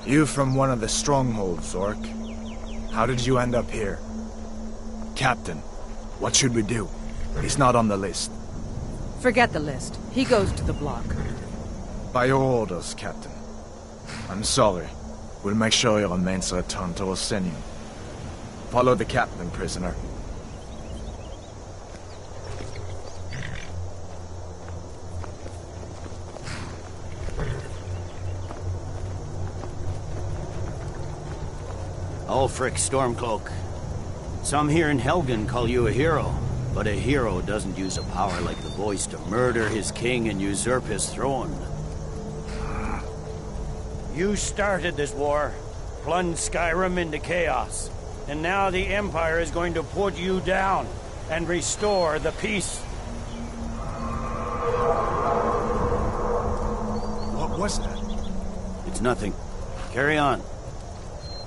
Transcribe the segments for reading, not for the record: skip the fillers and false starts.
You from one of the strongholds, Orc. How did you end up here? Captain, what should we do? He's not on the list. Forget the list. He goes to the block. By your orders, Captain. I'm sorry. We'll make sure your remains return to Orsinium. Follow the captain, prisoner. Ulfric Stormcloak. Some here in Helgen call you a hero, but a hero doesn't use a power like the voice to murder his king and usurp his throne. You started this war, plunged Skyrim into chaos, and now the Empire is going to put you down and restore the peace. What was that? It's nothing. Carry on.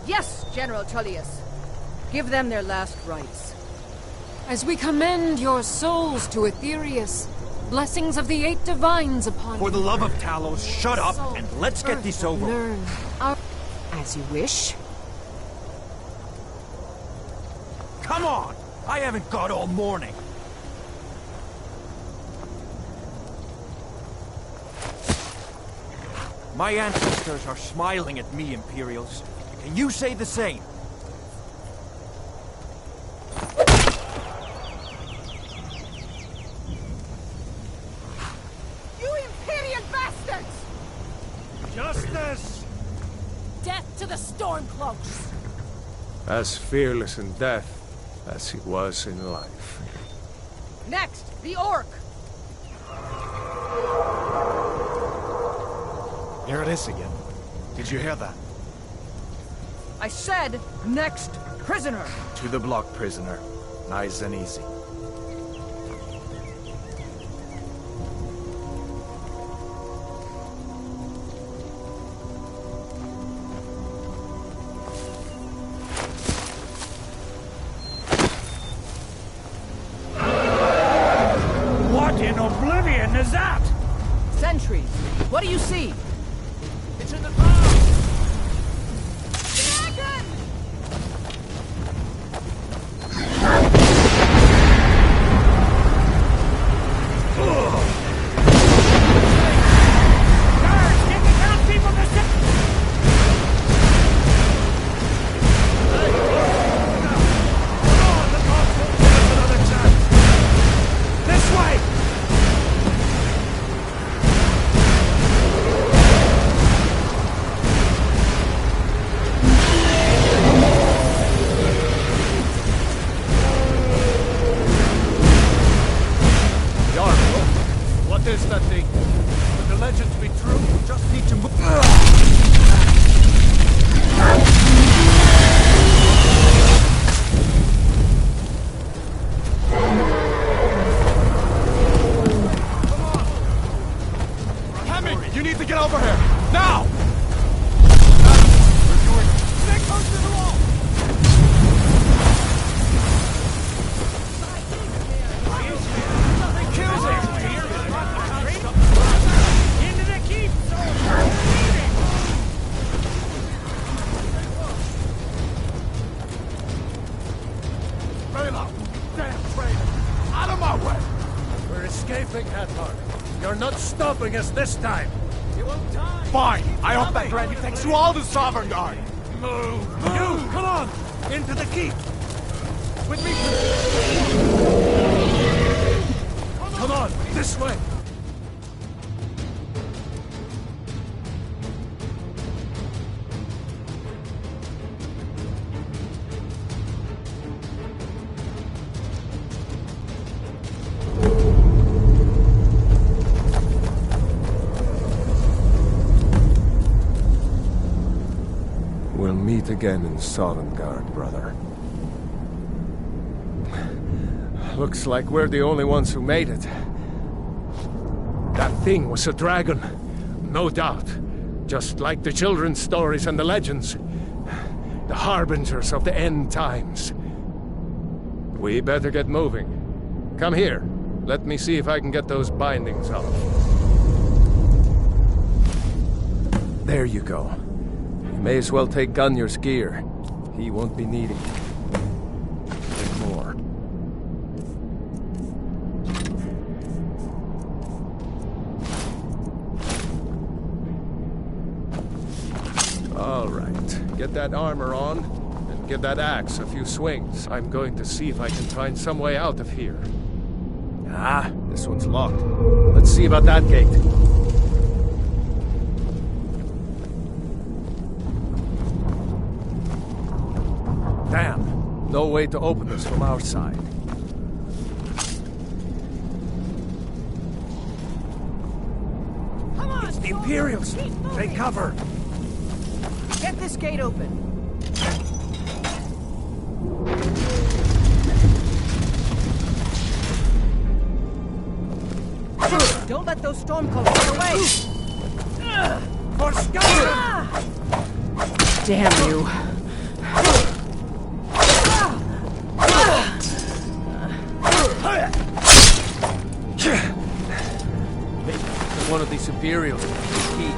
Yes, General Tullius. Give them their last rites. As we commend your souls to Aetherius, blessings of the 8 divines upon you. For the love of Talos, shut up and let's get this over. Learn as you wish. Come on! I haven't got all morning. My ancestors are smiling at me, Imperials. Can you say the same? You Imperial bastards! Justice! Death to the Stormcloaks! As fearless in death as he was in life. Next, the Orc! Here it is again. Did you hear that? I said, next prisoner! To the block, prisoner. Nice and easy. What in oblivion is that? Sentries, what do you see? It's in the ground! Dragon! Guards, get the townspeople to sit! Come on, the boss will give us another chance! This way! What is that thing? Would the legends be true? We just need to move. Hemming, you need to get over here! Now! Stay close to the wall! Nothing kills it! Into the keep! Raylo! Damn traitor! Out of my way! We're escaping, Hathor. You're not stopping us this time. You won't die. Fine! I hope that Randy takes you all to Sovereign Guard! Move! You, come on! Into the keep! With me! Come on, this way! We'll meet again in Sovngarde, brother. Looks like we're the only ones who made it. That thing was a dragon, no doubt. Just like the children's stories and the legends. The harbingers of the end times. We better get moving. Come here. Let me see if I can get those bindings off. There you go. May as well take Gunyar's gear. He won't be needing it more. All right, get that armor on, and give that axe a few swings. I'm going to see if I can find some way out of here. Ah, this one's locked. Let's see about that gate. Damn, no way to open this from our side. Come on! It's the Imperials! Take cover! Get this gate open. Don't let those stormcloaks get away! For Skyrim! Damn you. One of these Imperials with the key.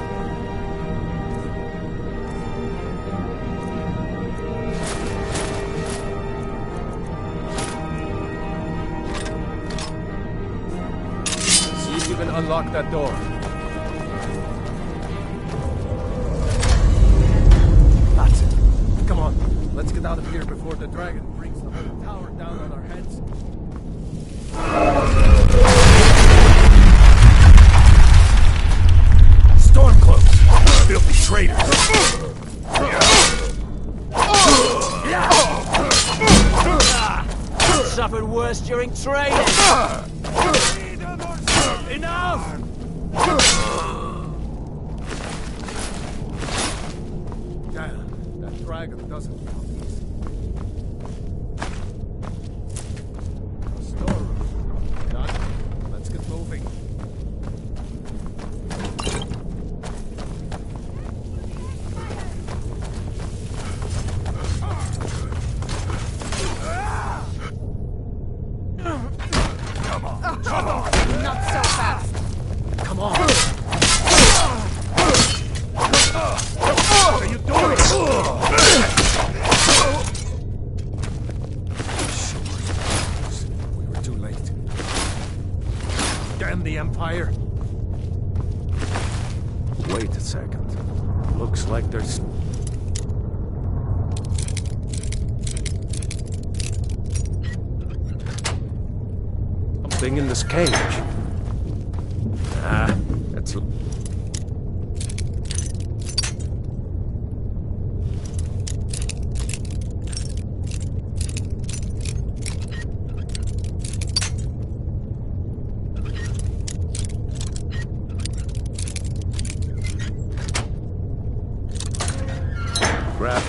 See if you can unlock that door. That's it. Come on, let's get out of here before the dragon brings the whole tower down on our heads. Stormcloaks! Filthy traitors! Suffered worse during training. Enough! Damn, that dragon doesn't come easy. Storeroom. Done. Let's get moving. Not so fast. Come on. What are you doing? We were too late. Damn the Empire. Wait a second. Looks like there's... something in this cage. Ah, that's... Grab.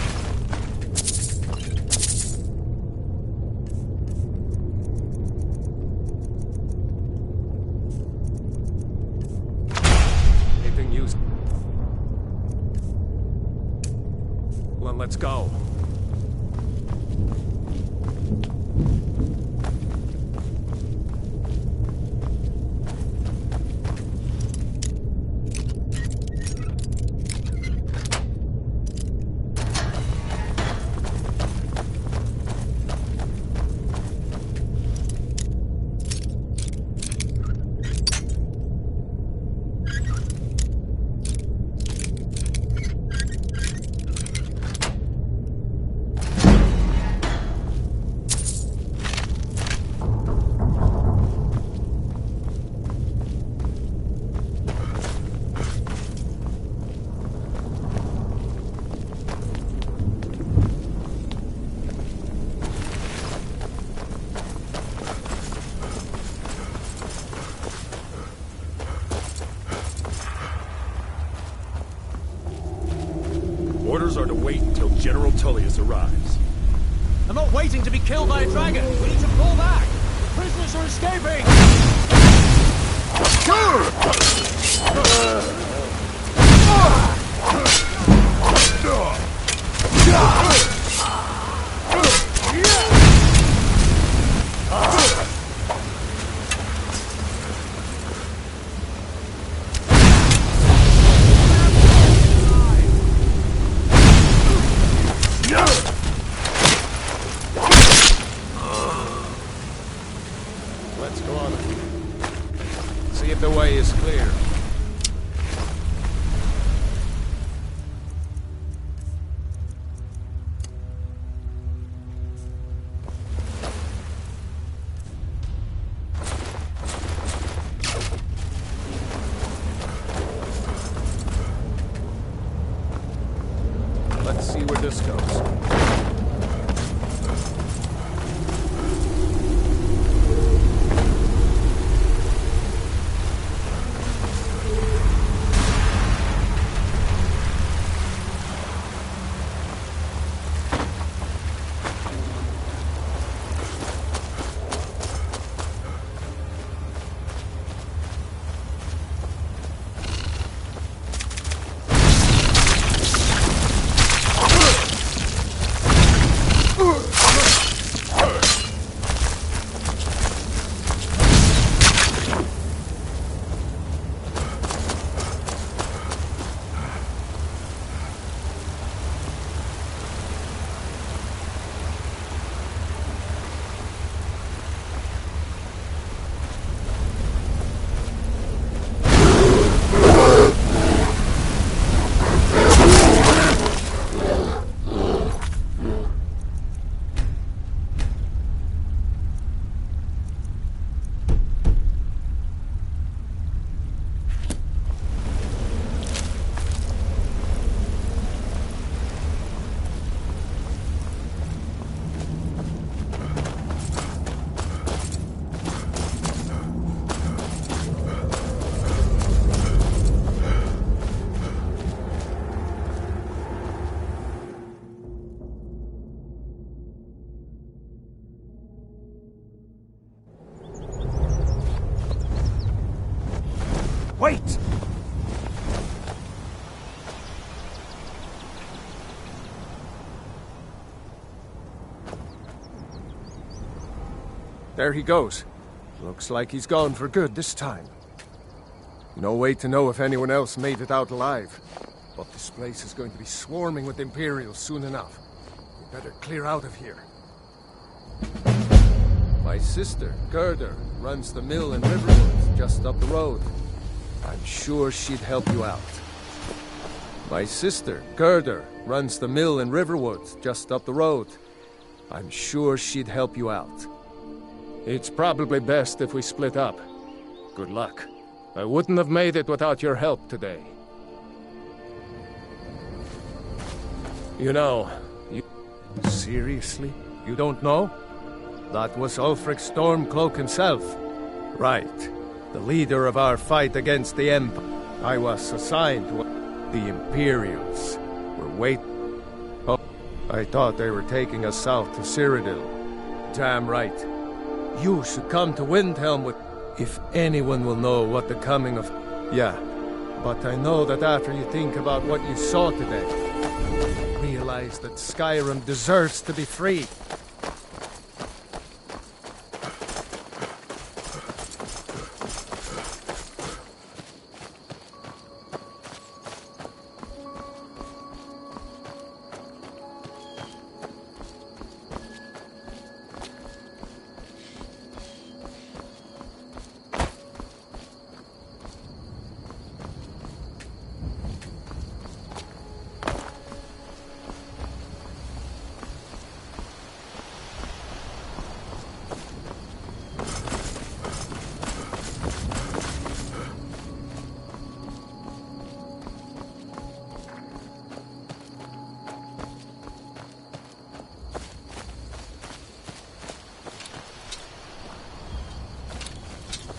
Anything used? Well, let's go. Orders are to wait until General Tullius arrives. I'm not waiting to be killed by a dragon. We need to pull back. The prisoners are escaping. see where this goes. Wait! There he goes. Looks like he's gone for good this time. No way to know if anyone else made it out alive. But this place is going to be swarming with Imperials soon enough. We better clear out of here. My sister, Gerda, runs the mill in Riverwood, just up the road. I'm sure she'd help you out. My sister, Gerda, runs the mill in Riverwood, just up the road. I'm sure she'd help you out. It's probably best if we split up. Good luck. I wouldn't have made it without your help today. You know, Seriously? You don't know? That was Ulfric Stormcloak himself. Right. The leader of our fight against the Empire. I was assigned to the Imperials. We're waiting. Oh, I thought they were taking us south to Cyrodiil. Damn right. You should come to Windhelm with... If anyone will know what the coming of... Yeah. But I know that after you think about what you saw today, realize that Skyrim deserves to be free.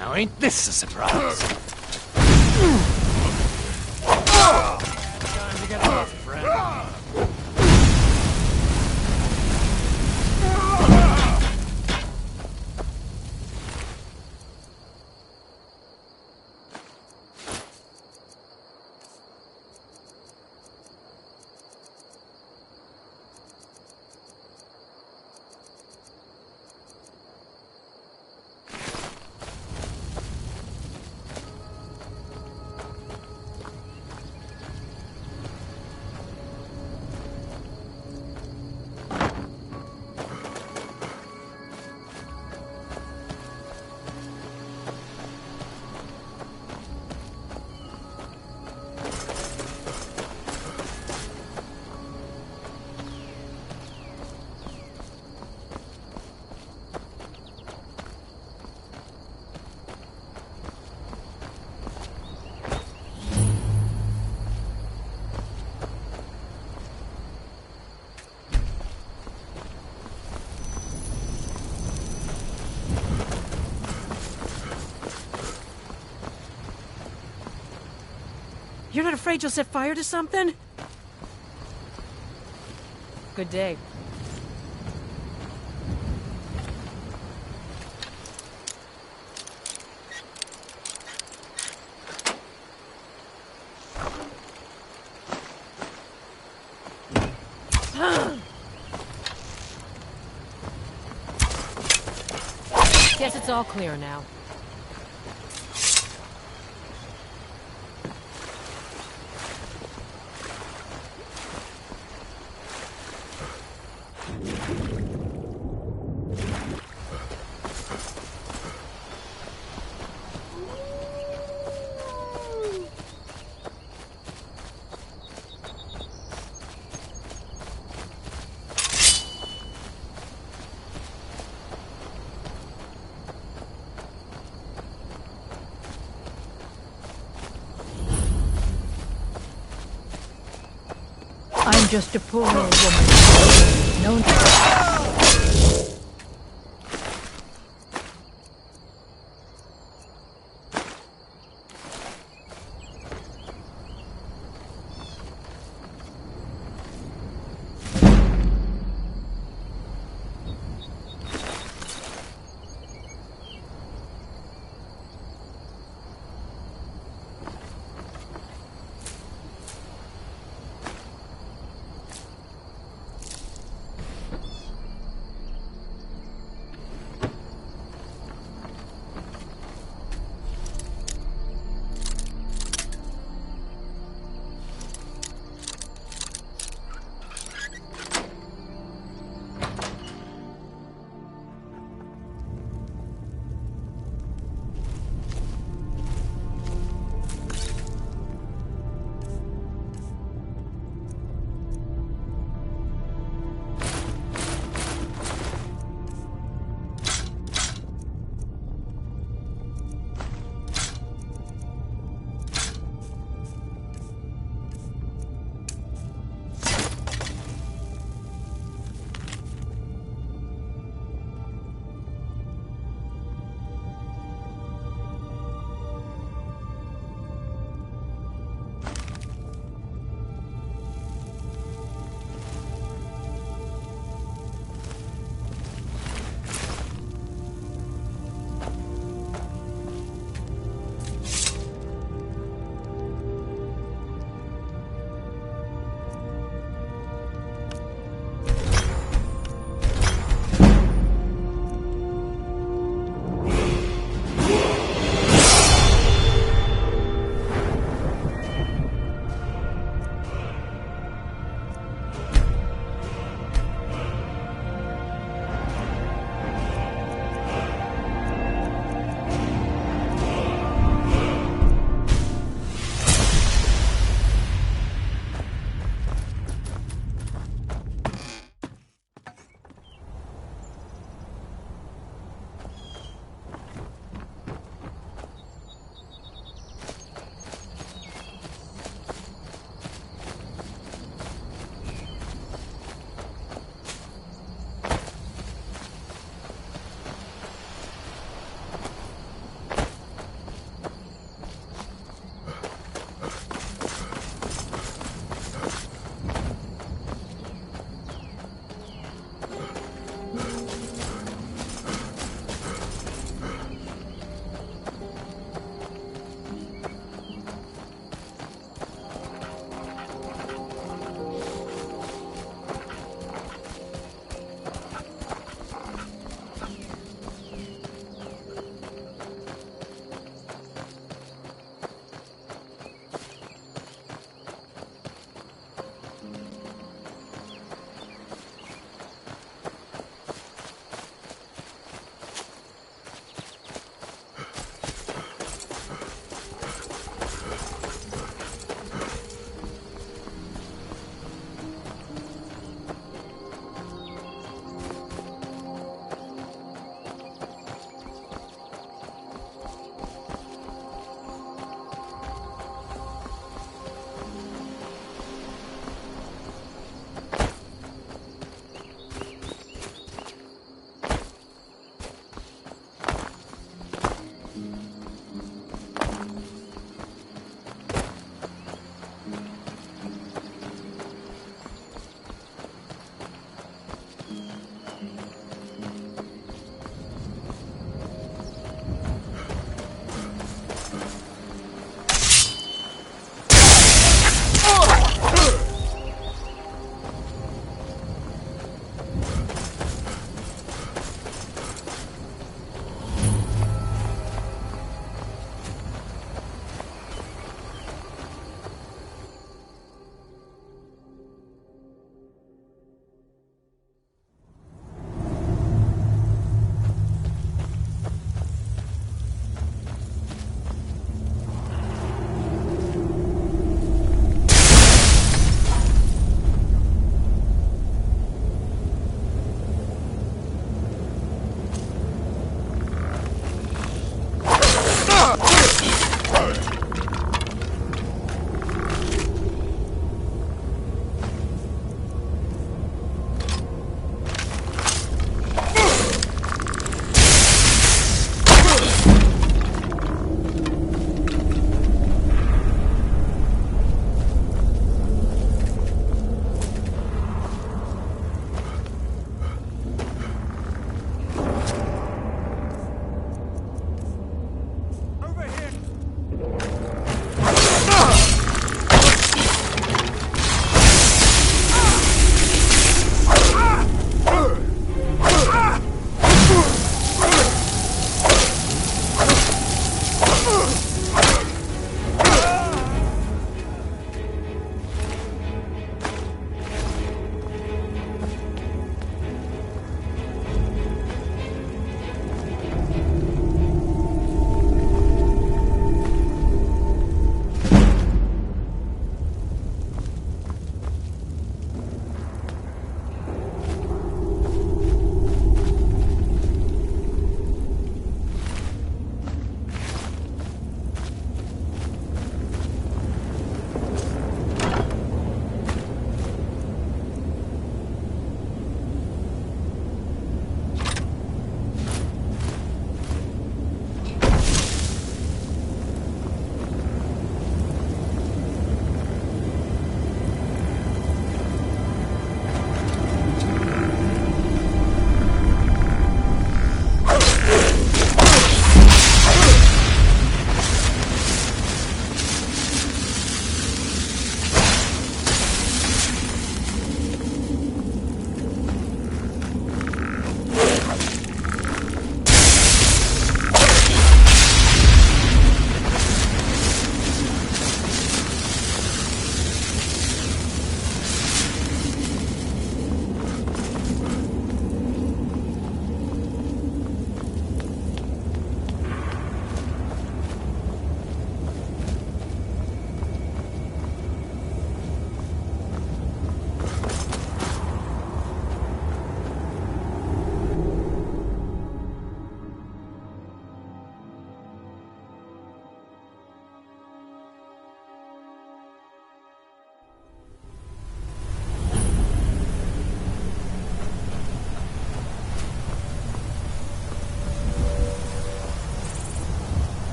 Now ain't this a surprise? Time to get off, friend. You're not afraid you'll set fire to something? Good day. Guess it's all clear now. I'm just a poor old woman. No.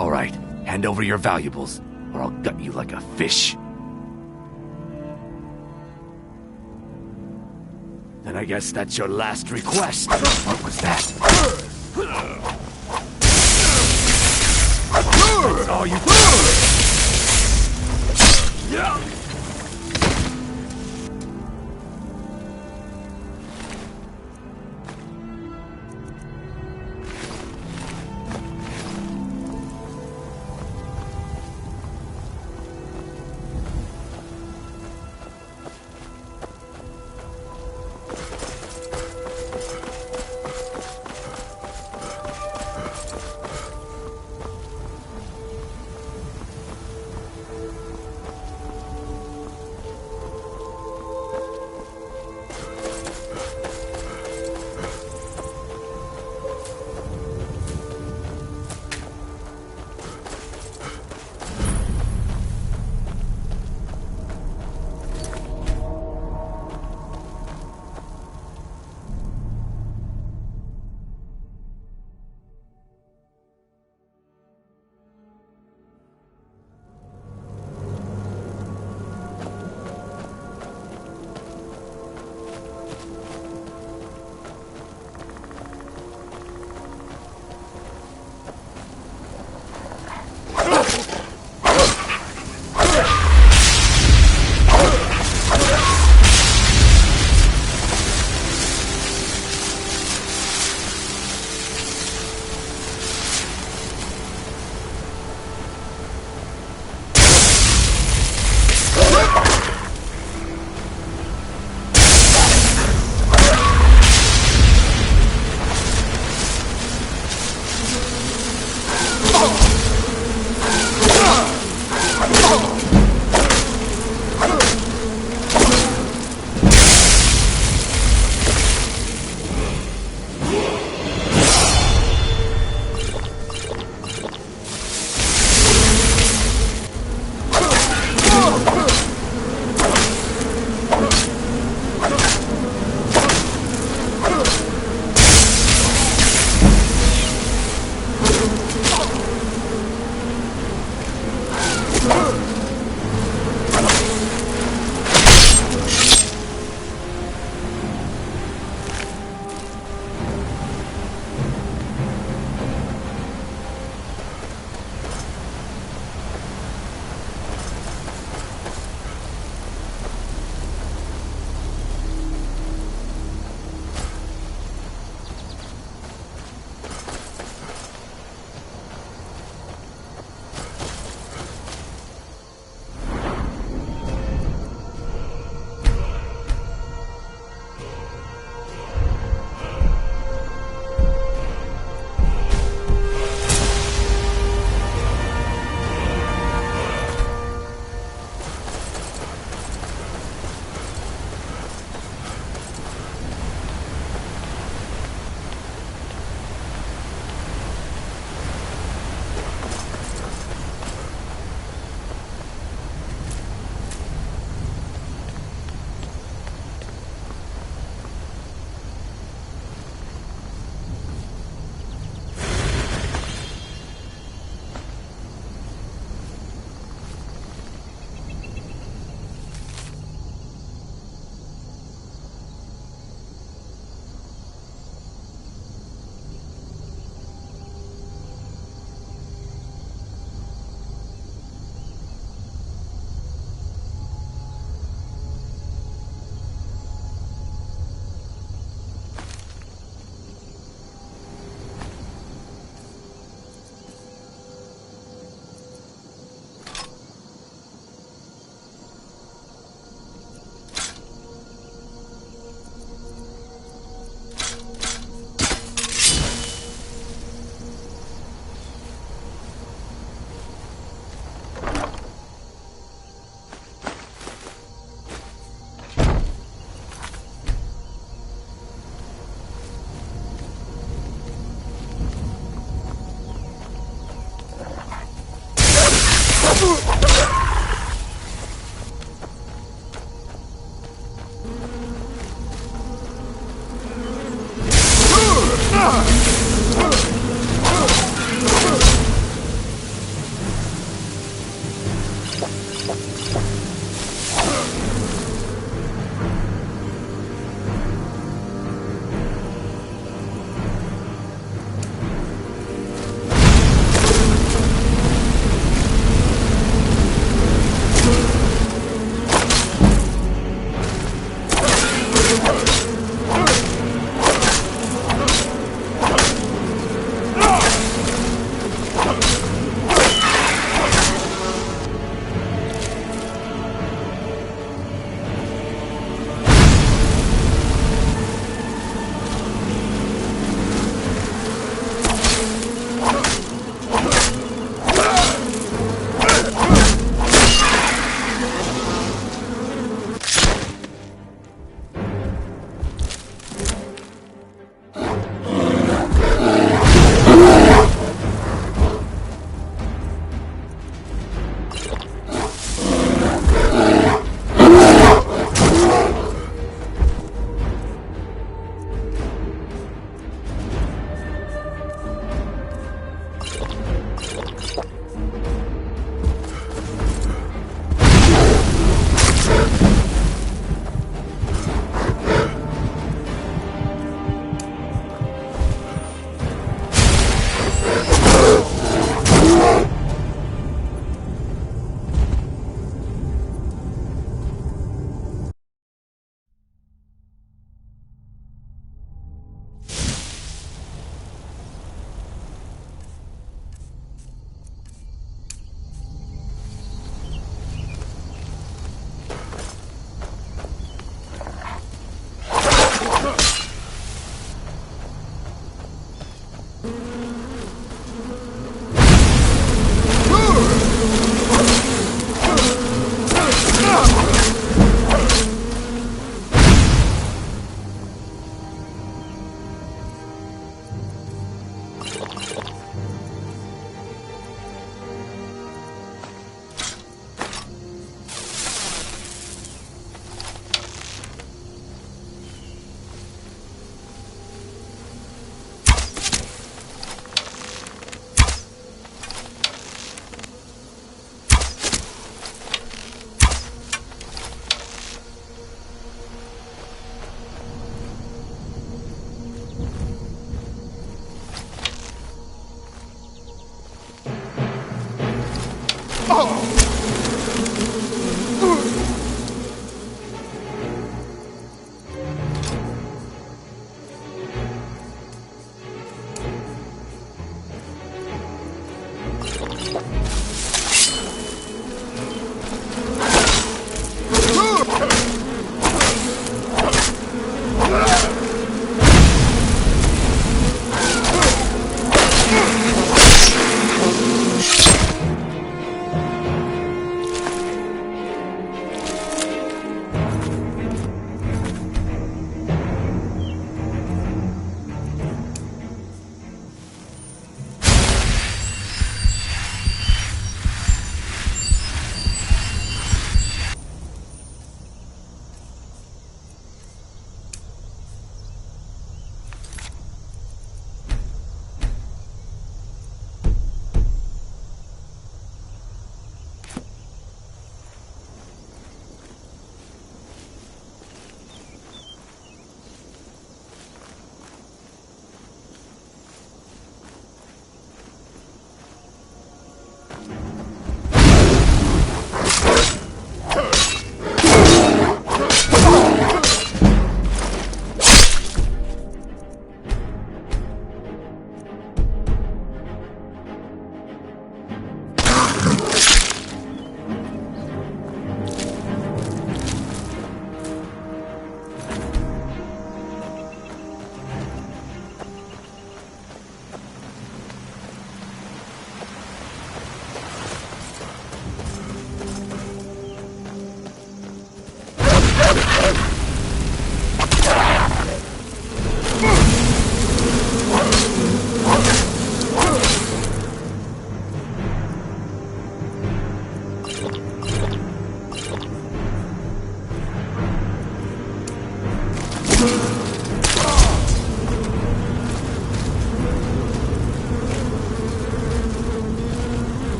All right, hand over your valuables, or I'll gut you like a fish. Then I guess that's your last request. What was that? Oh, you...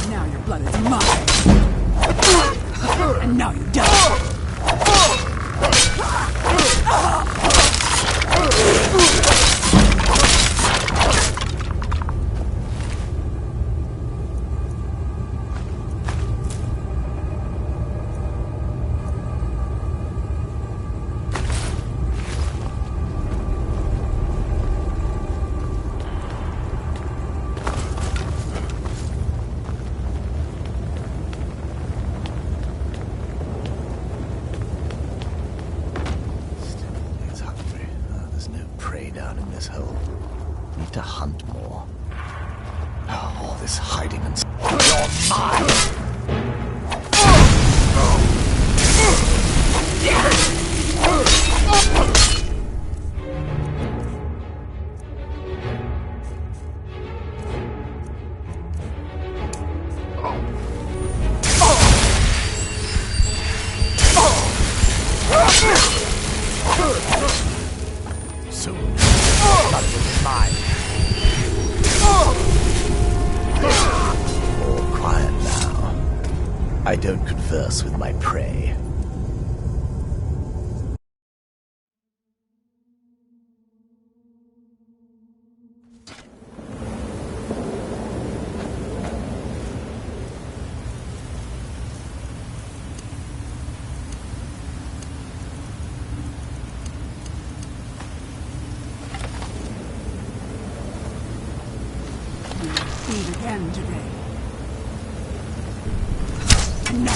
Now your blood is mine. And now you die. It's hungry. There's no prey down in this hole. Need to hunt more. Oh, all this hiding and... You're mine! Soon, blood will be mine. All quiet now. I don't converse with my prey. Feed again today. No.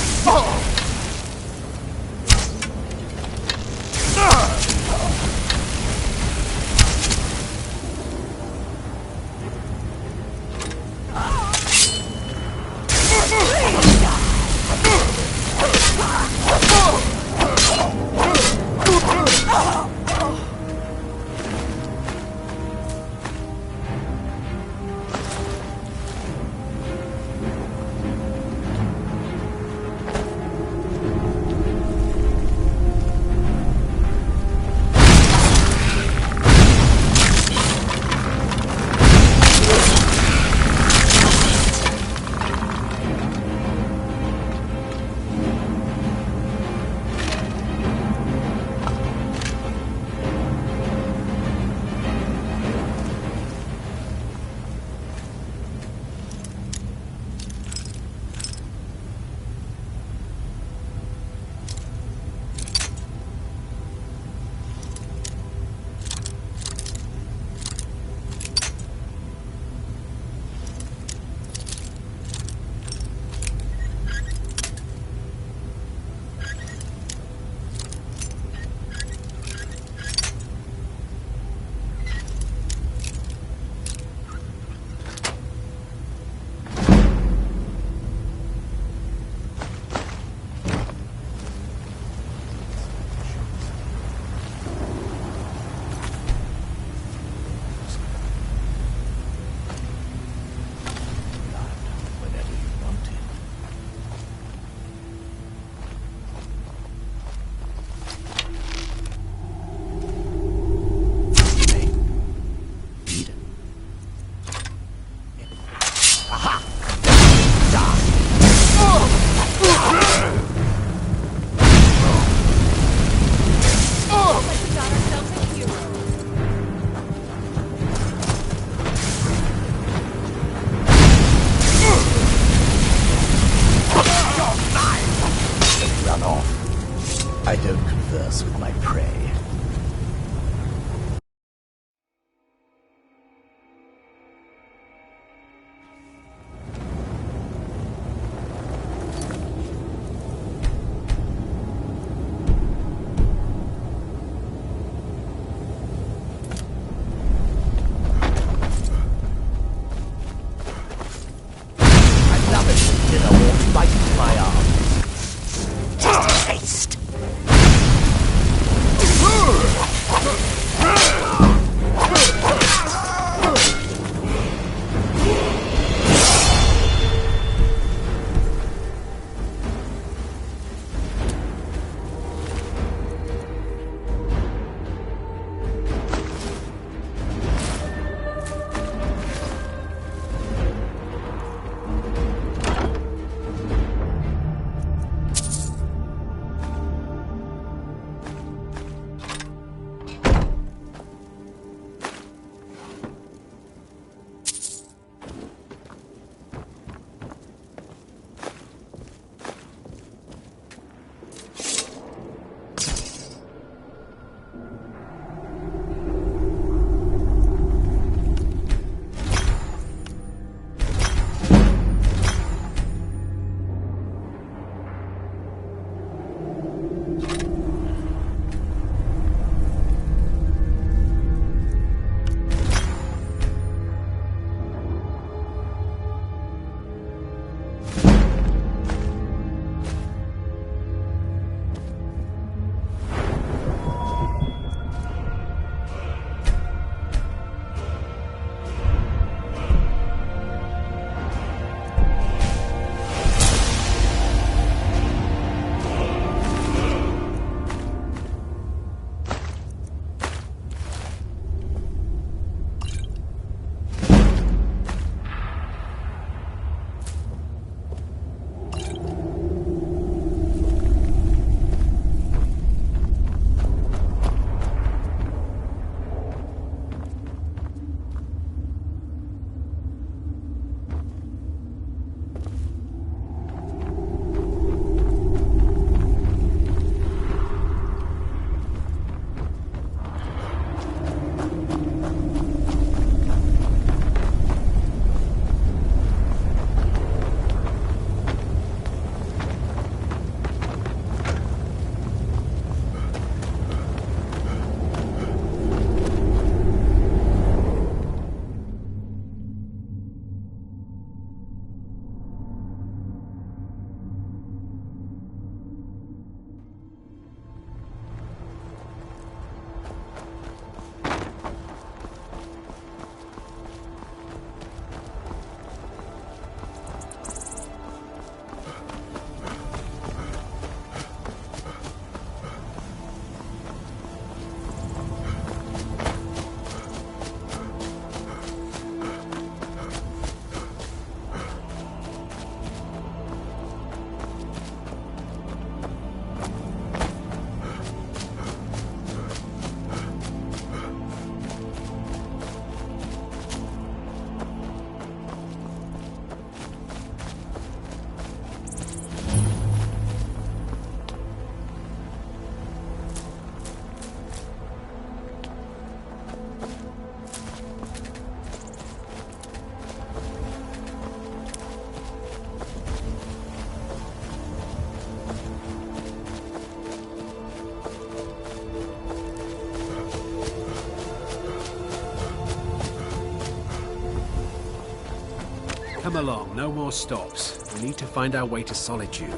Come along, no more stops. We need to find our way to Solitude.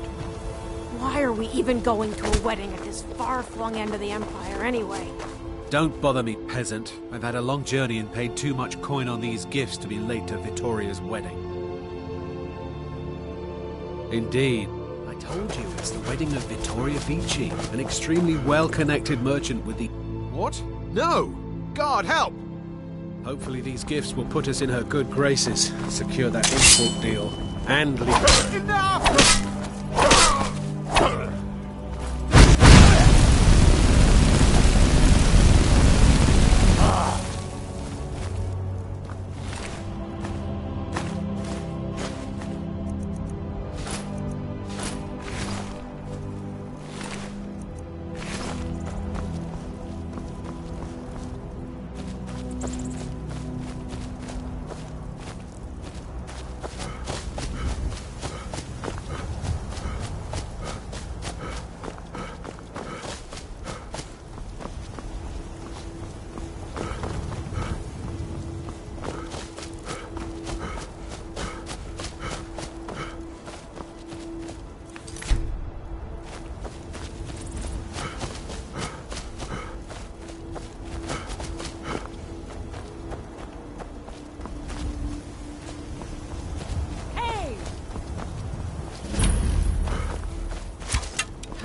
Why are we even going to a wedding at this far-flung end of the Empire anyway? Don't bother me, peasant. I've had a long journey and paid too much coin on these gifts to be late to Vittoria's wedding. Indeed. I told you, it's the wedding of Vittoria Vici, an extremely well-connected merchant with the... What? No! God, help! Hopefully these gifts will put us in her good graces, secure that import deal, and leave... Enough!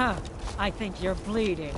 Huh. I think you're bleeding.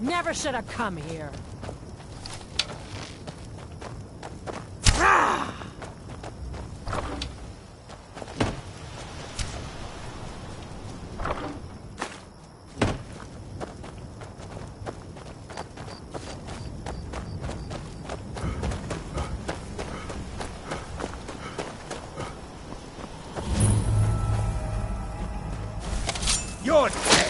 Never should have come here. You're dead!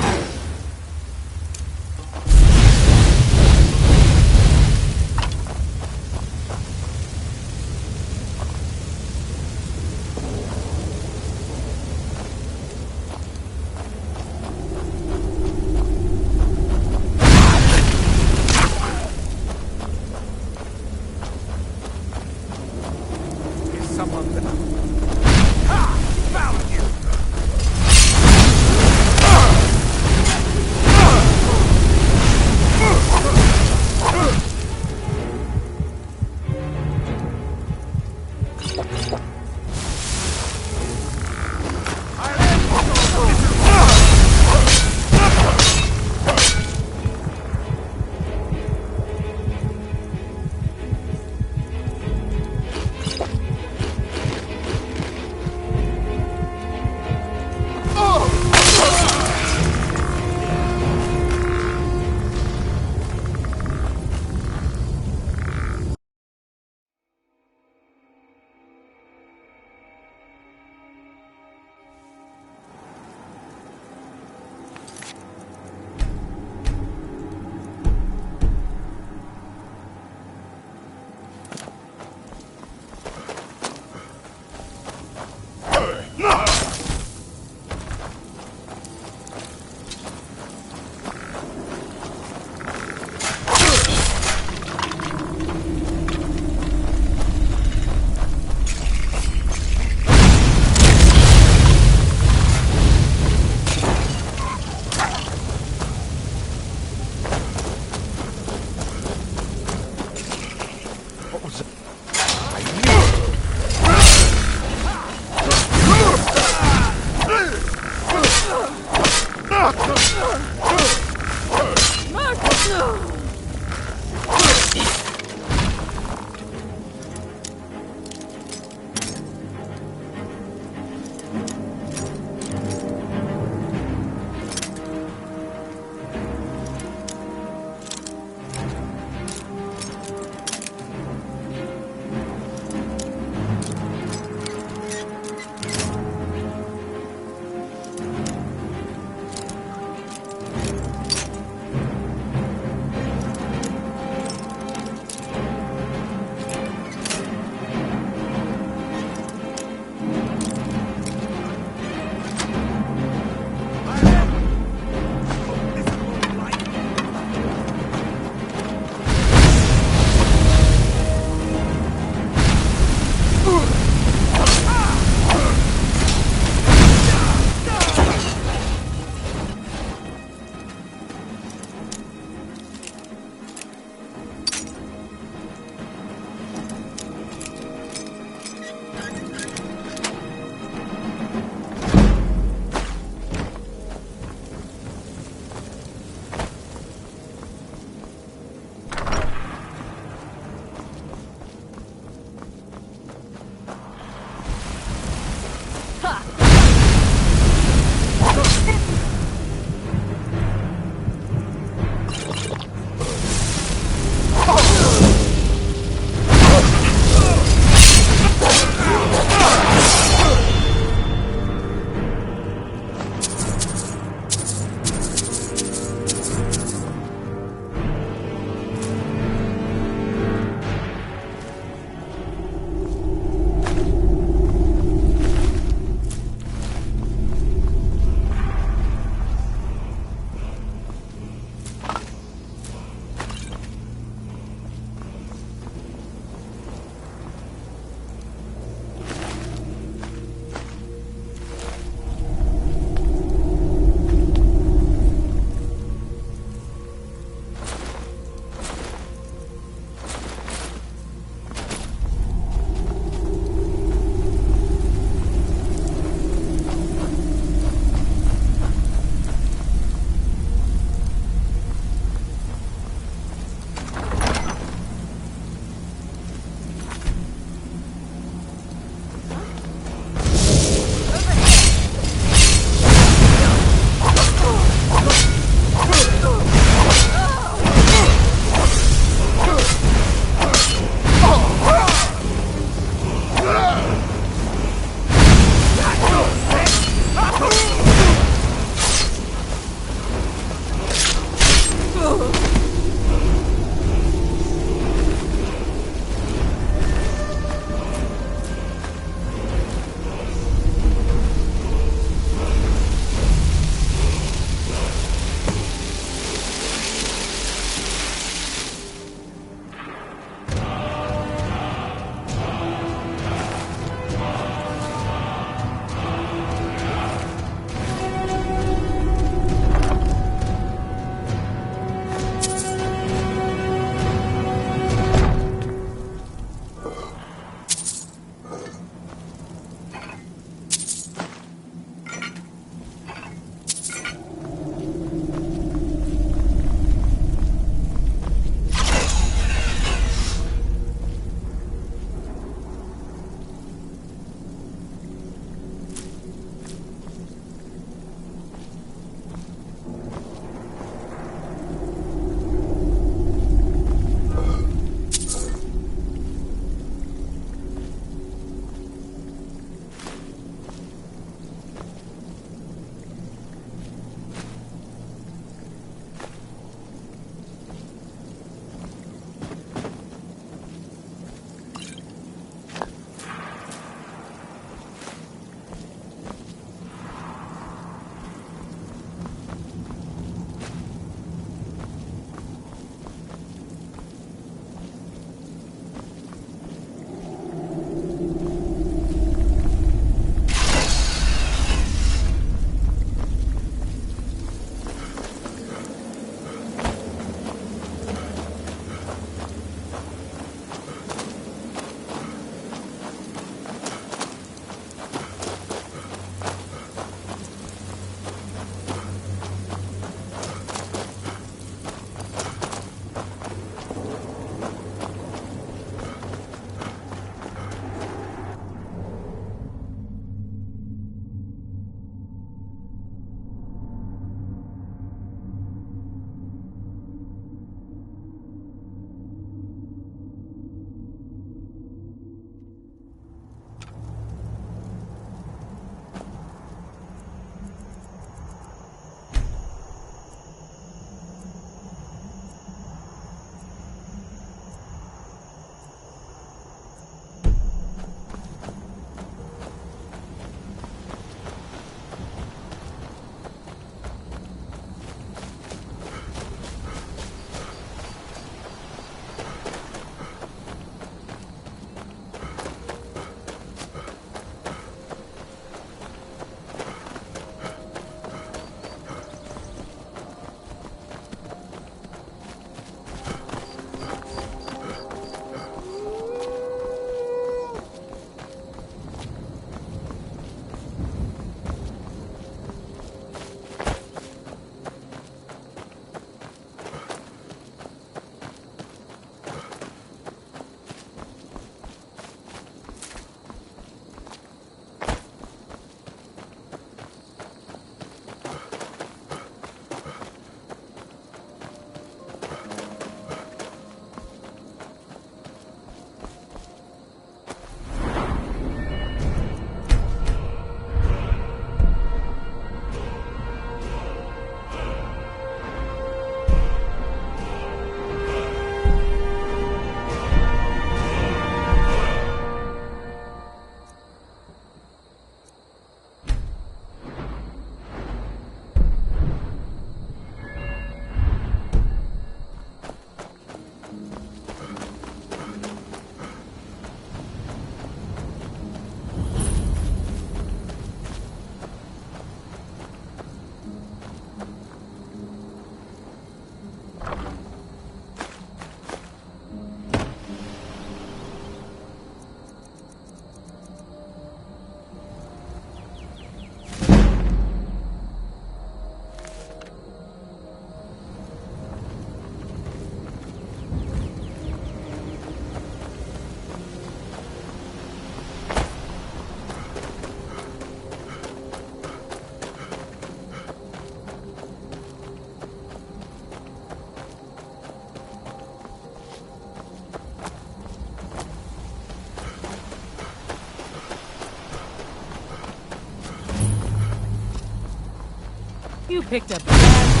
You picked up bad.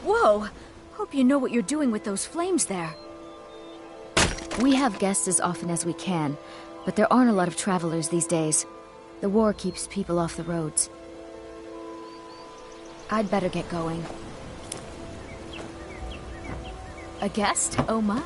Whoa! Hope you know what you're doing with those flames there. We have guests as often as we can, but there aren't a lot of travelers these days. The war keeps people off the roads. I'd better get going. A guest? Oh my.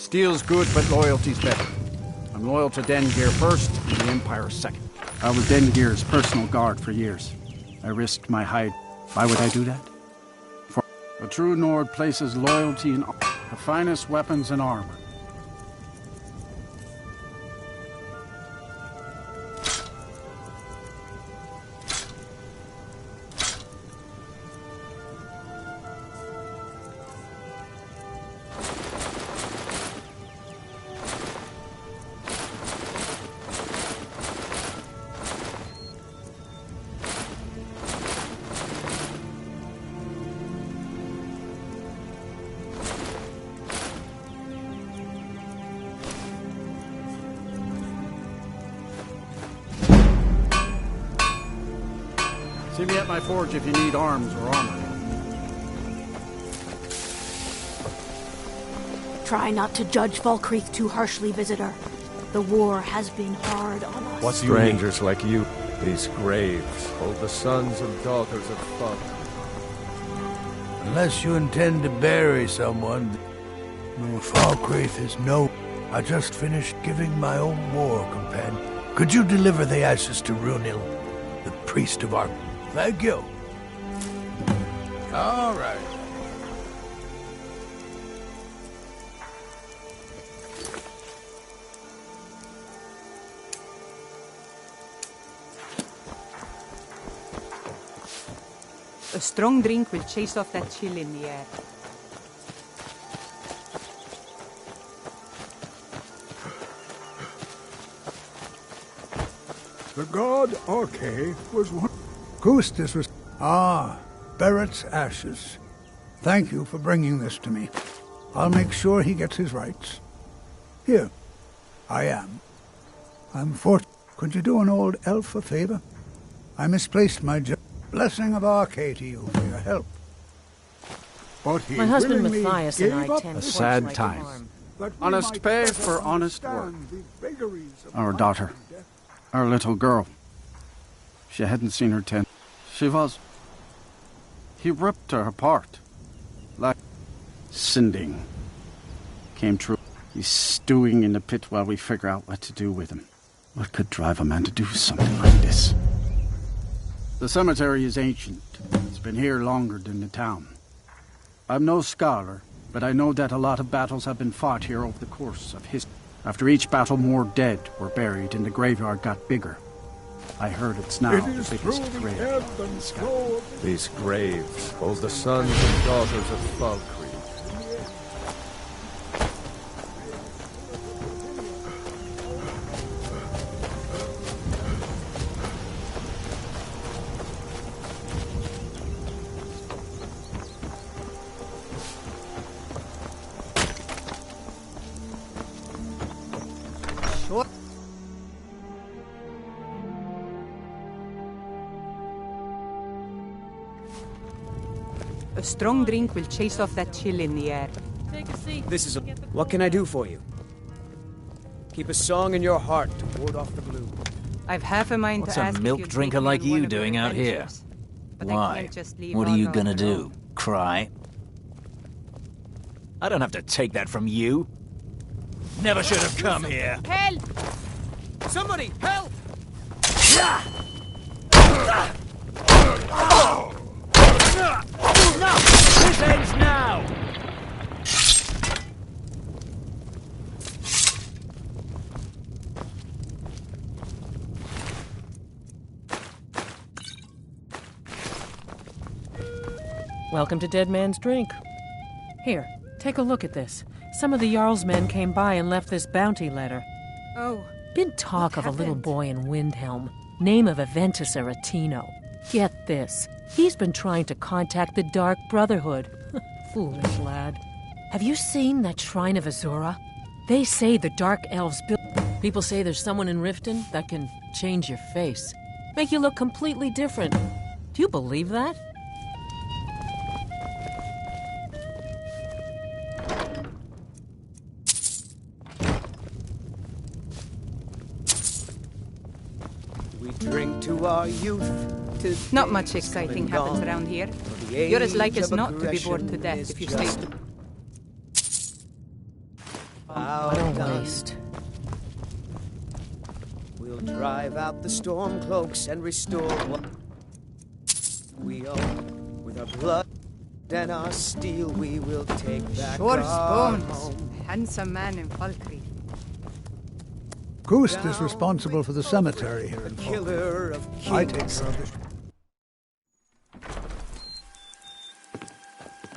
Steel's good, but loyalty's better. I'm loyal to Dengir first, and the Empire second. I was Dengir's personal guard for years. I risked my hide. Why would I do that? For a true Nord places loyalty in the finest weapons and armor. See me at my forge if you need arms or armor. Try not to judge Falkreath too harshly, visitor. The war has been hard on us. What strangers like you? These graves hold the sons and daughters of Falk. Unless you intend to bury someone, Falkreath is no... I just finished giving my old war companion. Could you deliver the ashes to Runil, the priest of our... Thank you. All right. A strong drink will chase off that chill in the air. The god Orke was one. Gustus was... Ah, Barrett's ashes. Thank you for bringing this to me. I'll make sure he gets his rights. Here, I am. I'm fort. Could you do an old elf a favor? I misplaced my blessing of Orke to you for your help. But he My husband willingly Matthias and gave I up tend A to sad like time. farm. that we Honest might pay better for honest work. understand the vagaries of Our life daughter. and death. Our little girl. She hadn't seen her 10. She was... He ripped her apart. Like... Sinding. Came true. He's stewing in the pit while we figure out what to do with him. What could drive a man to do something like this? The cemetery is ancient. It's been here longer than the town. I'm no scholar, but I know that a lot of battles have been fought here over the course of history. After each battle, more dead were buried and the graveyard got bigger. I heard it's now It the is biggest through the graveyard ebb in and the sky. flow of These graves hold the sons and daughters of Falkreath. A strong drink will chase off that chill in the air. Take a seat. This is a... What can I do for you? Keep a song in your heart to ward off the gloom. I've half a mind What's to a ask milk if you'll drinker take me like on one you of your doing out here? adventures, but I Why? can't just leave What are you all gonna on do? my own. Cry? I don't have to take that from you. Never should have come here. Help! Somebody, help! No! This ends now! Welcome to Dead Man's Drink. Here, take a look at this. Some of the Jarl's men came by and left this bounty letter. Oh. Been talk of a little happened? boy in Windhelm, name of Aventus Aretino. Get this. He's been trying to contact the Dark Brotherhood. Foolish lad. Have you seen that Shrine of Azura? They say the Dark Elves built... People say there's someone in Riften that can change your face. Make you look completely different. Do you believe that? We drink to our youth. Not much exciting happens around here. You're as like as not to be bored to death if you stay. How What a done. waste. We'll drive out the storm cloaks and restore what we own. With our blood and our steel, we will take back Short our spoons. home. Handsome man in Falkreath. Ghost is responsible for the cemetery here in Killer of Falkreath. I take kings. care of this.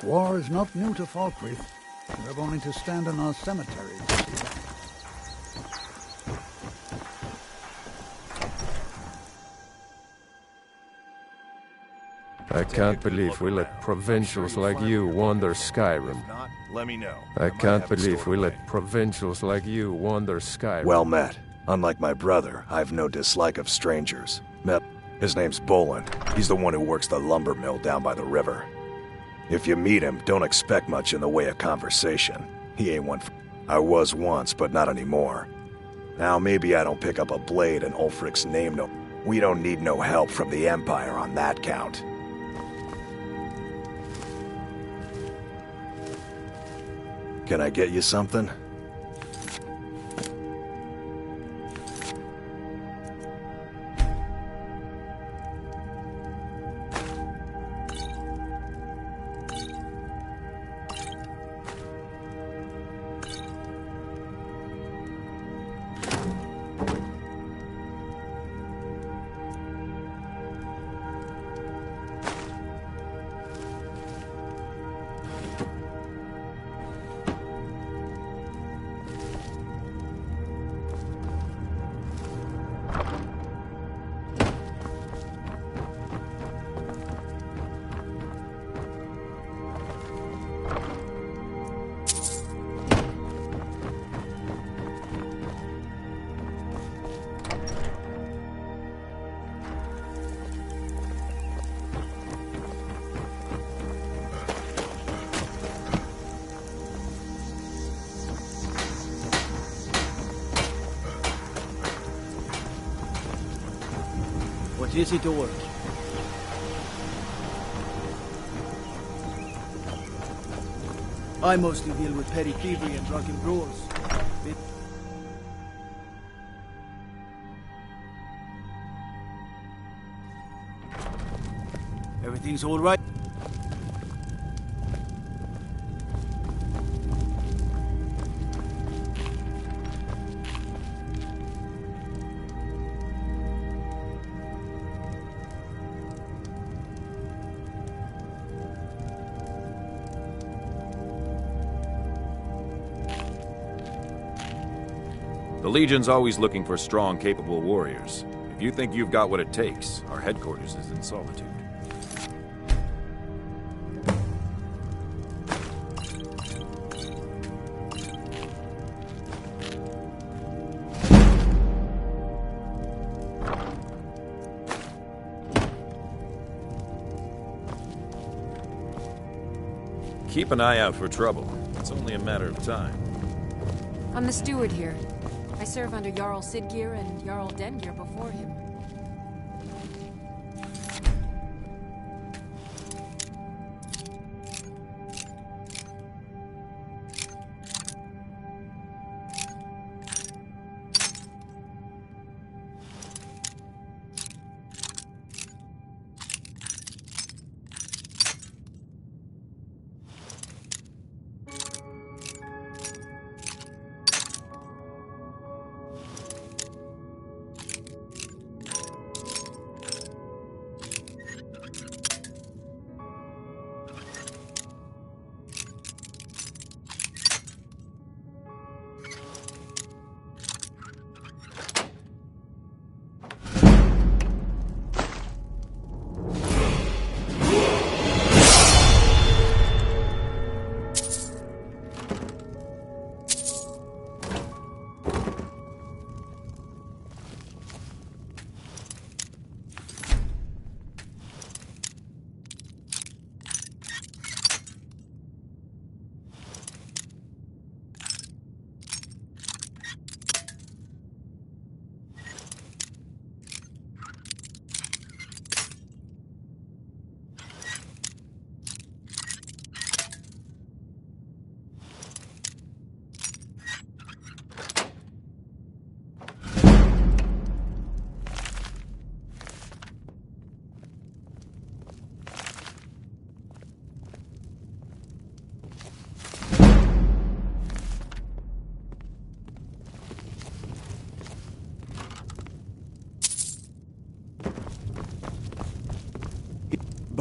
War is not new to Falkreath. We have only to stand in our cemeteries to see that. I can't believe we let provincials like you wander Skyrim. Let me know. I can't believe we let provincials like you wander Skyrim. Well met. Unlike my brother, I've no dislike of strangers. His name's Bolin. He's the one who works the lumber mill down by the river. If you meet him, don't expect much in the way of conversation. He ain't one I was once, but not anymore. Now maybe I don't pick up a blade and Ulfric's name no. We don't need no help from the Empire on that count. Can I get you something? What is it, Orc? I mostly deal with petty thievery and drunken brawls. Everything's all right? The Legion's always looking for strong, capable warriors. If you think you've got what it takes, our headquarters is in Solitude. Keep an eye out for trouble. It's only a matter of time. I'm the steward here. I serve under Jarl Siggeir and Jarl Dengir before him.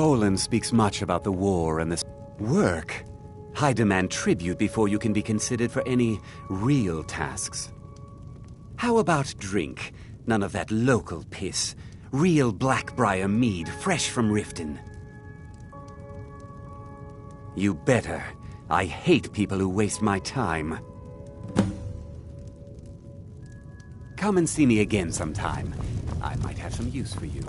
Bolin speaks much about the war and this work. I demand tribute before you can be considered for any real tasks. How about drink? None of that local piss. Real Blackbriar mead, fresh from Riften. You better. I hate people who waste my time. Come and see me again sometime. I might have some use for you.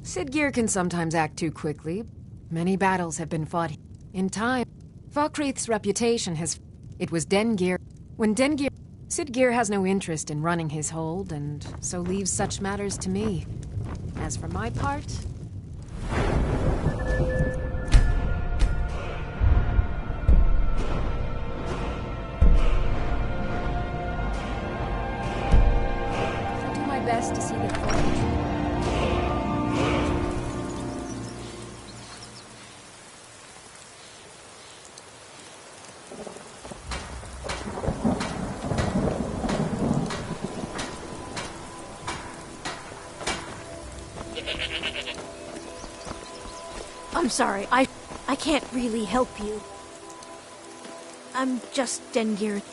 Sidgeir can sometimes act too quickly. Many battles have been fought. In time, Falkreath's reputation has... It was Dengeir. When Dengeir... Sidgeir has no interest in running his hold, and so leaves such matters to me. As for my part... I'll do my best to see that fortune. I'm sorry, I can't really help you. I'm just Dengeir.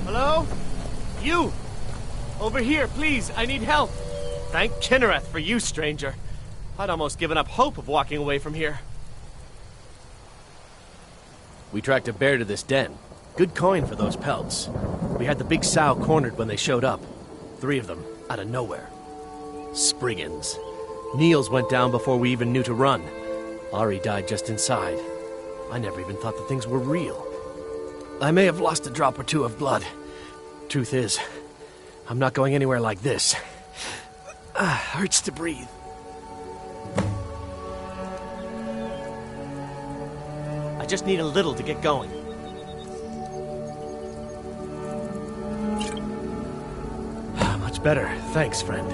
Hello? You! Over here, please, I need help. Thank Kinnereth for you, stranger. I'd almost given up hope of walking away from here. We tracked a bear to this den. Good coin for those pelts. We had the big sow cornered when they showed up. 3 of them, out of nowhere. Spriggans. Niels went down before we even knew to run. Ari died just inside. I never even thought the things were real. I may have lost a drop or 2 of blood. Truth is, I'm not going anywhere like this. Hurts to breathe. I just need a little to get going. Much better, thanks, friend.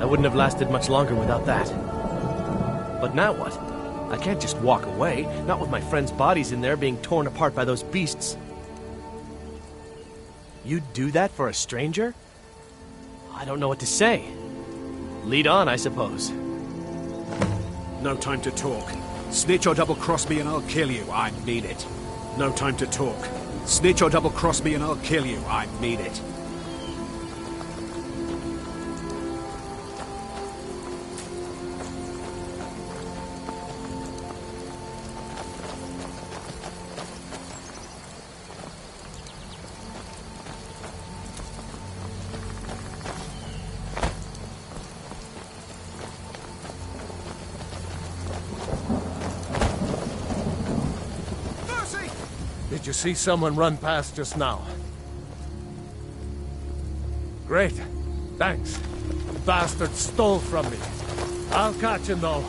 I wouldn't have lasted much longer without that. But now what? I can't just walk away, not with my friends' bodies in there being torn apart by those beasts. You'd do that for a stranger? I don't know what to say. Lead on, I suppose. No time to talk. Snitch or double-cross me and I'll kill you, I mean it. No time to talk. Snitch or double-cross me and I'll kill you, I mean it. Did you see someone run past just now? Great. Thanks. The bastard stole from me. I'll catch him, though.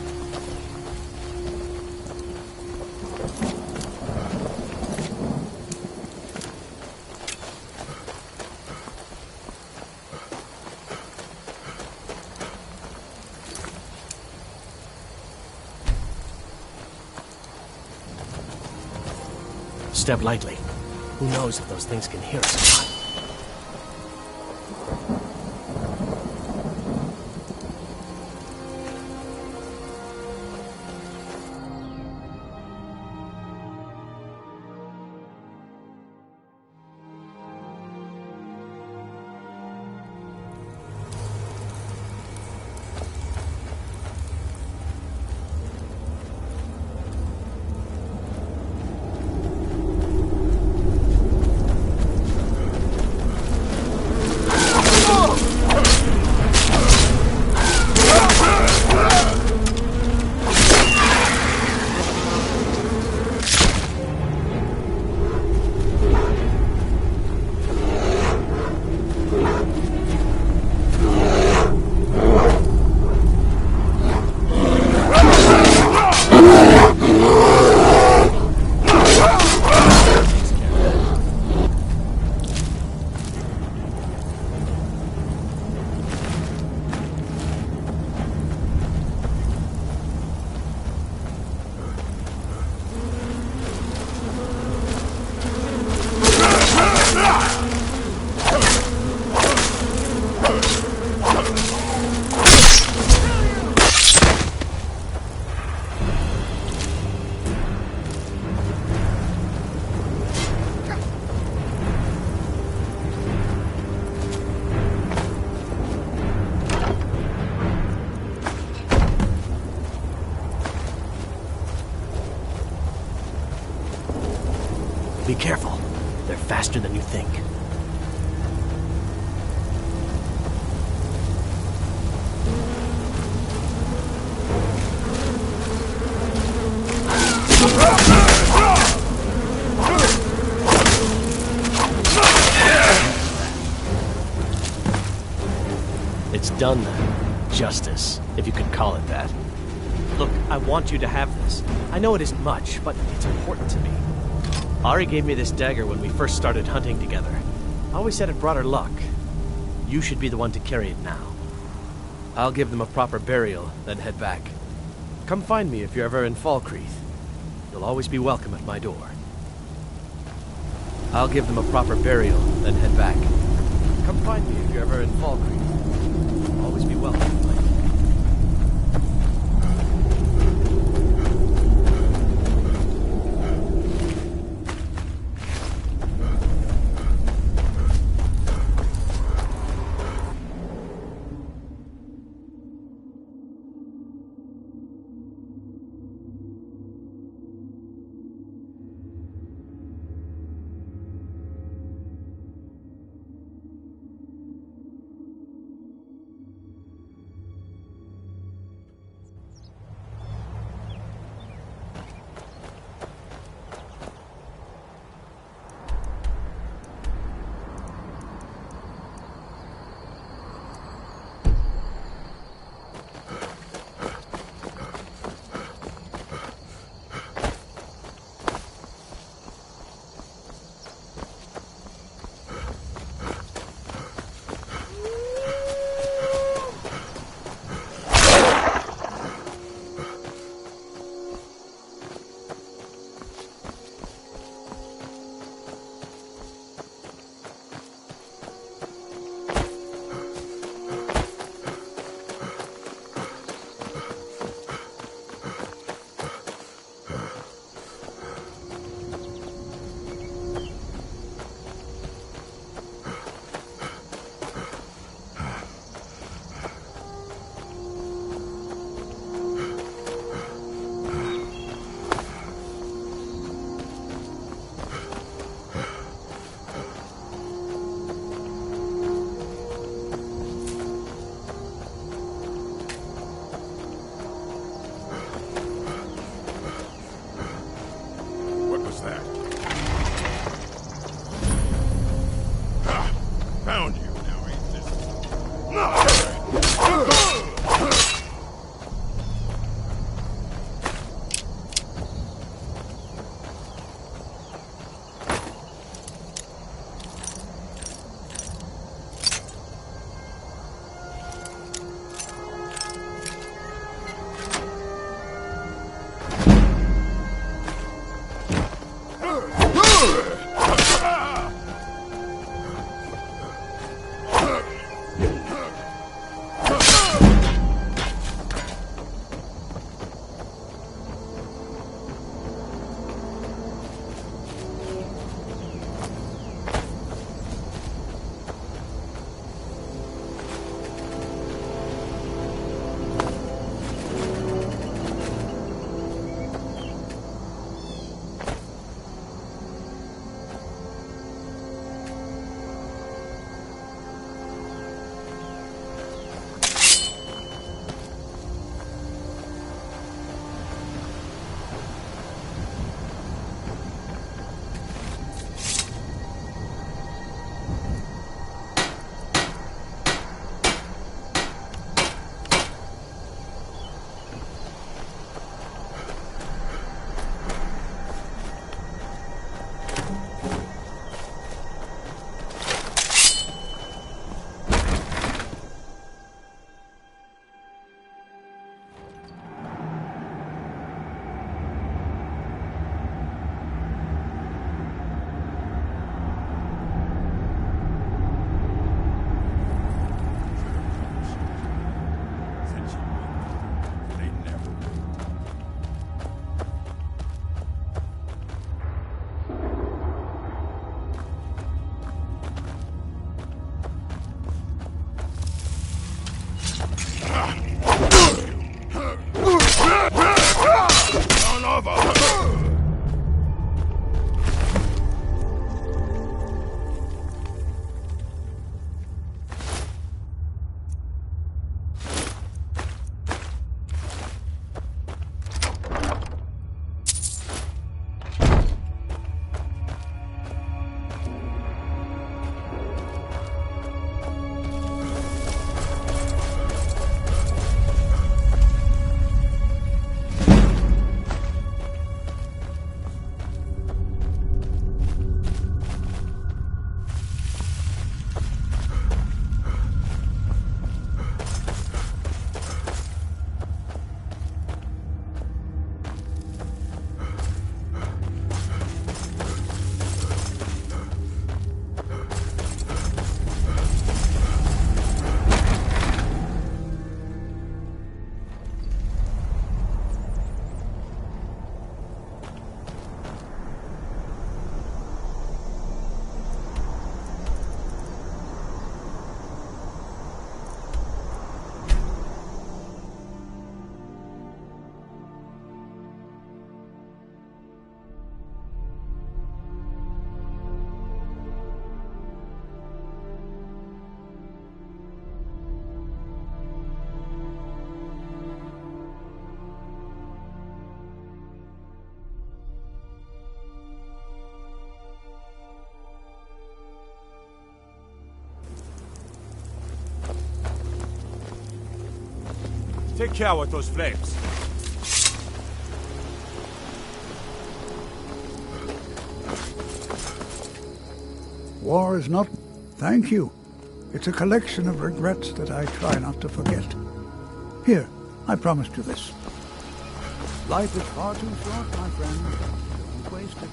Step lightly. Who knows if those things can hear us or not? Be careful. They're faster than you think. It's done then. Justice, if you could call it that. Look, I want you to have this. I know it isn't much, but it's important to me. Ari gave me this dagger when we first started hunting together. I always said it brought her luck. You should be the one to carry it now. I'll give them a proper burial, then head back. Come find me if you're ever in Falkreath. You'll always be welcome at my door. I'll give them a proper burial, then head back. Come find me if you're ever in Falkreath. You'll always be welcome at my door. Take care with those flames. War is not... Thank you. It's a collection of regrets that I try not to forget. Here, I promised you this. Life is far too short, my friend. Don't waste it.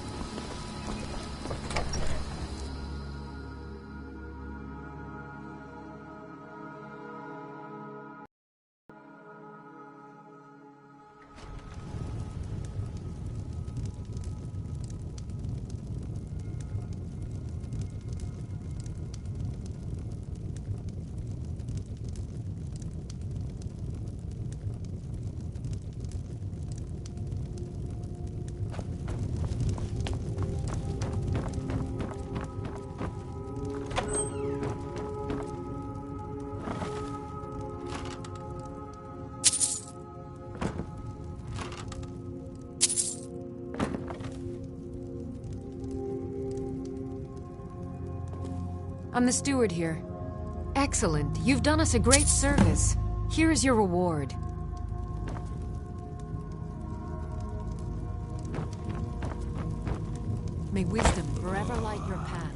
I'm the steward here. Excellent. You've done us a great service. Here is your reward. May wisdom forever light your path.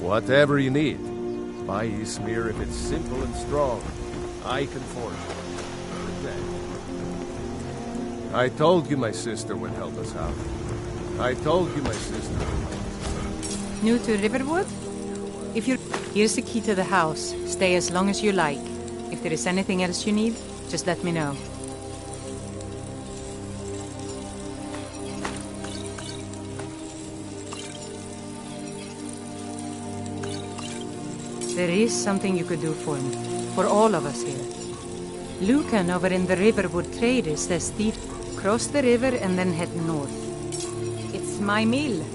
Whatever you need. Buy Ismir if it's simple and strong. I can forge it. I told you my sister would help us out. I told you my sister would help us. New to Riverwood? If you're... Here's the key to the house. Stay as long as you like. If there is anything else you need, just let me know. There is something you could do for me. For all of us here. Lucan over in the Riverwood Traders says thief cross the river and then head north. It's my mill.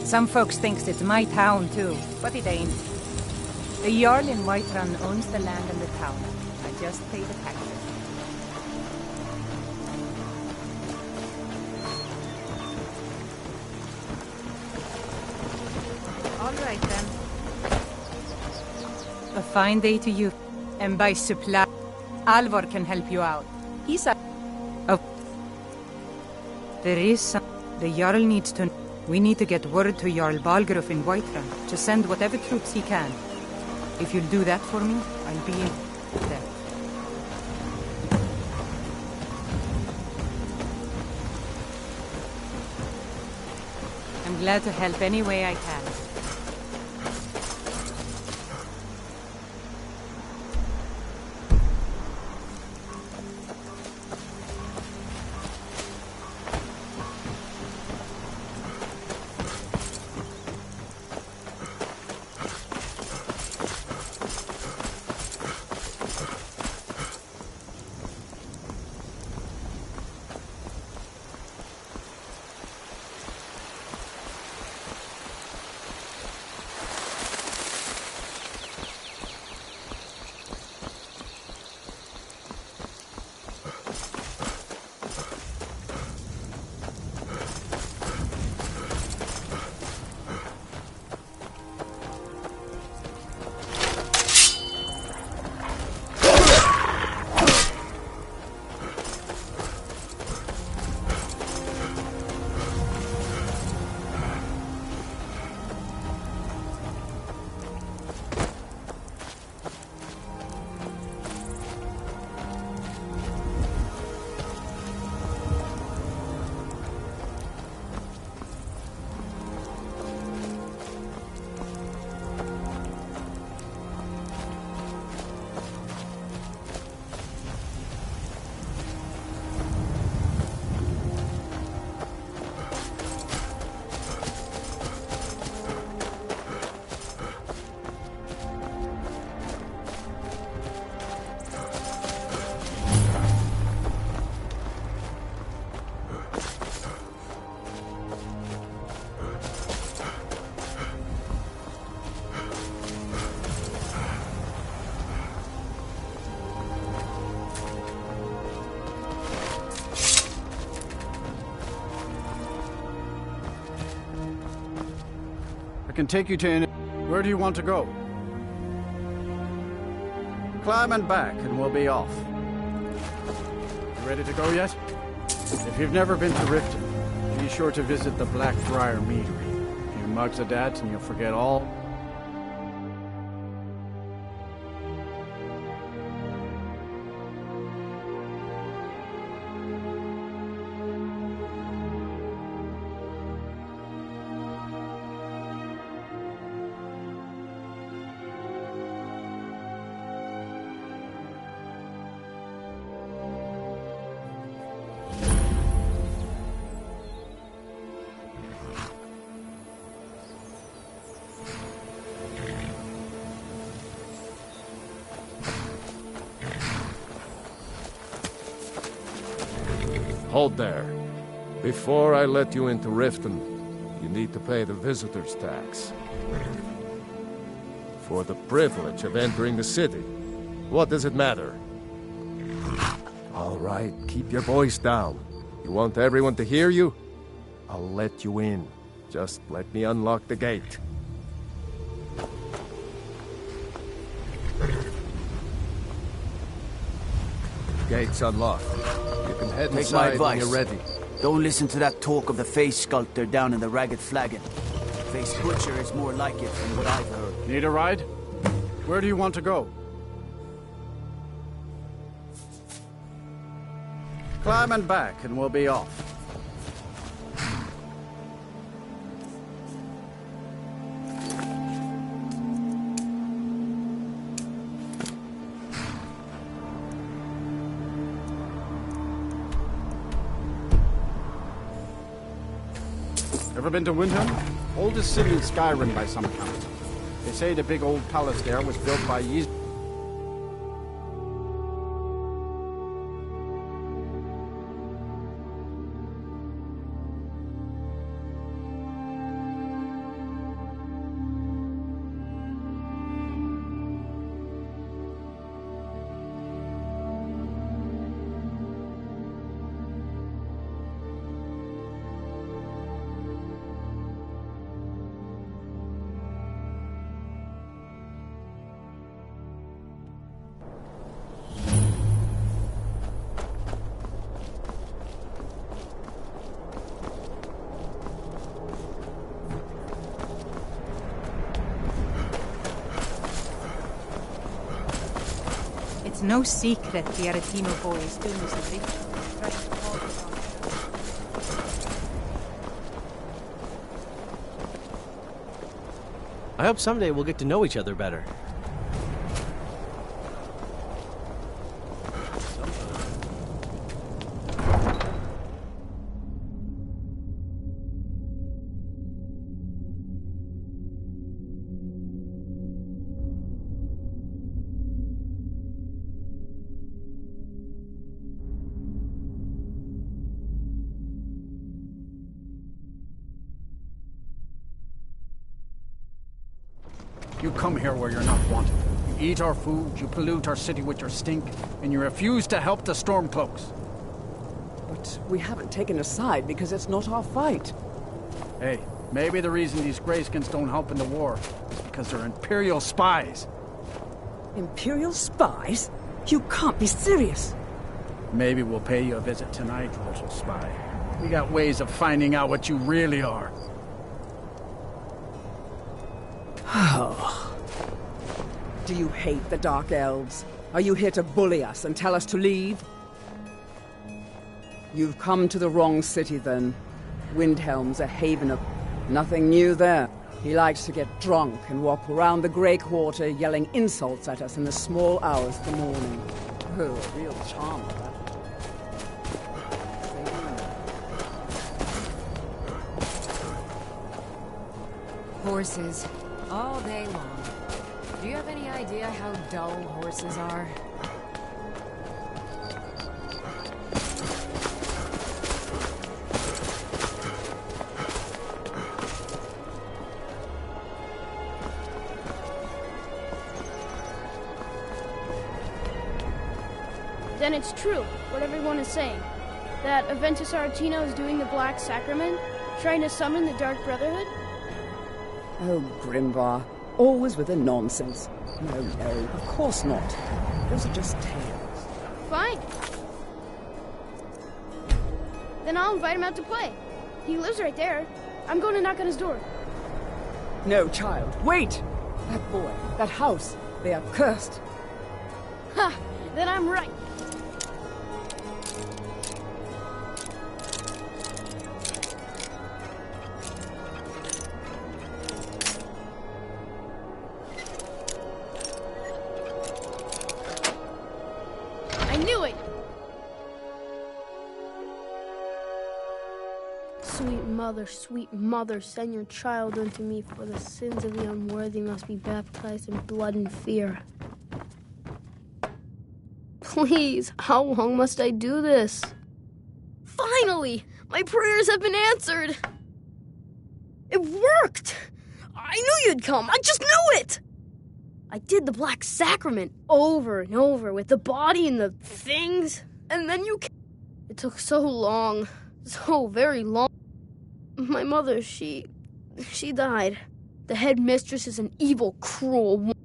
Some folks thinks it's my town too, but it ain't. The Jarl in Whiterun owns the land and the town. I just pay the taxes. All right then. A fine day to you. And by supply, Alvor can help you out. He's a... Oh. There is some... The Jarl needs to... We need to get word to Jarl Balgruf in Whiterun to send whatever troops he can. If you'll do that for me, I'll be in there. I'm glad to help any way I can. I can take you to any... Where do you want to go? Climb and back, and we'll be off. You ready to go yet? If you've never been to Riften, be sure to visit the Blackbriar Meadery. A few mugs of that, and you'll forget all... Hold there. Before I let you into Riften, you need to pay the visitor's tax. For the privilege of entering the city. What does it matter? All right, keep your voice down. You want everyone to hear you? I'll let you in. Just let me unlock the gate. Gate's unlocked. You can head Take my inside when advice. you're ready. Don't listen to that talk of the face sculptor down in the Ragged Flagon. red-faced butcher is more like it from what I've heard. Need a ride? Where do you want to go? Climb and back, and we'll be off. Ever been to Windhelm? Oldest city in Skyrim by some count. They say the big old palace there was built by Ys. It's no secret the Aretino boys do use the big. I hope someday we'll get to know each other better. You come here where you're not wanted. You eat our food, you pollute our city with your stink, and you refuse to help the Stormcloaks. But we haven't taken a side because it's not our fight. Hey, maybe the reason these Greyskins don't help in the war is because they're Imperial spies. Imperial spies? You can't be serious. Maybe we'll pay you a visit tonight, little spy. We got ways of finding out what you really are. Do you hate the Dark Elves? Are you here to bully us and tell us to leave? You've come to the wrong city, then. Windhelm's a haven of... nothing new there. He likes to get drunk and walk around the Grey Quarter yelling insults at us in the small hours of the morning. Oh, a real charmer, that. Horses. All day long. Do you have any idea how dull horses are? Then it's true, what everyone is saying. That Aventus Aretino is doing the Black Sacrament, trying to summon the Dark Brotherhood? Oh, Grimvar. Always with the nonsense. No, of course not. Those are just tales. Fine. Then I'll invite him out to play. He lives right there. I'm going to knock on his door. No, child. Wait! That boy, that house, they are cursed. Ha! Then I'm right. I knew it! Sweet mother, send your child unto me, for the sins of the unworthy must be baptized in blood and fear. Please, how long must I do this? Finally! My prayers have been answered! It worked! I knew you'd come! I just knew it! I did the Black Sacrament over and over with the body and the things, and then you came. It took so long, so very long. My mother, she died. The headmistress is an evil, cruel woman.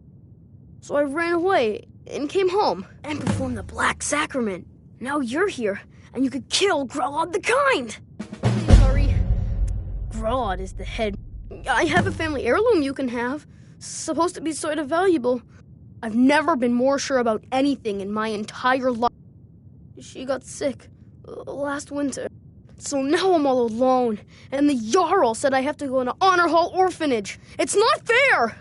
So I ran away and came home and performed the Black Sacrament. Now you're here, and you could kill Grelod the Kind. Please hurry. Grelod is the head. I have a family heirloom you can have. Supposed to be sort of valuable. I've never been more sure about anything in my entire life. She got sick last winter. So now I'm all alone. And the Jarl said I have to go in an honor hall orphanage. It's not fair!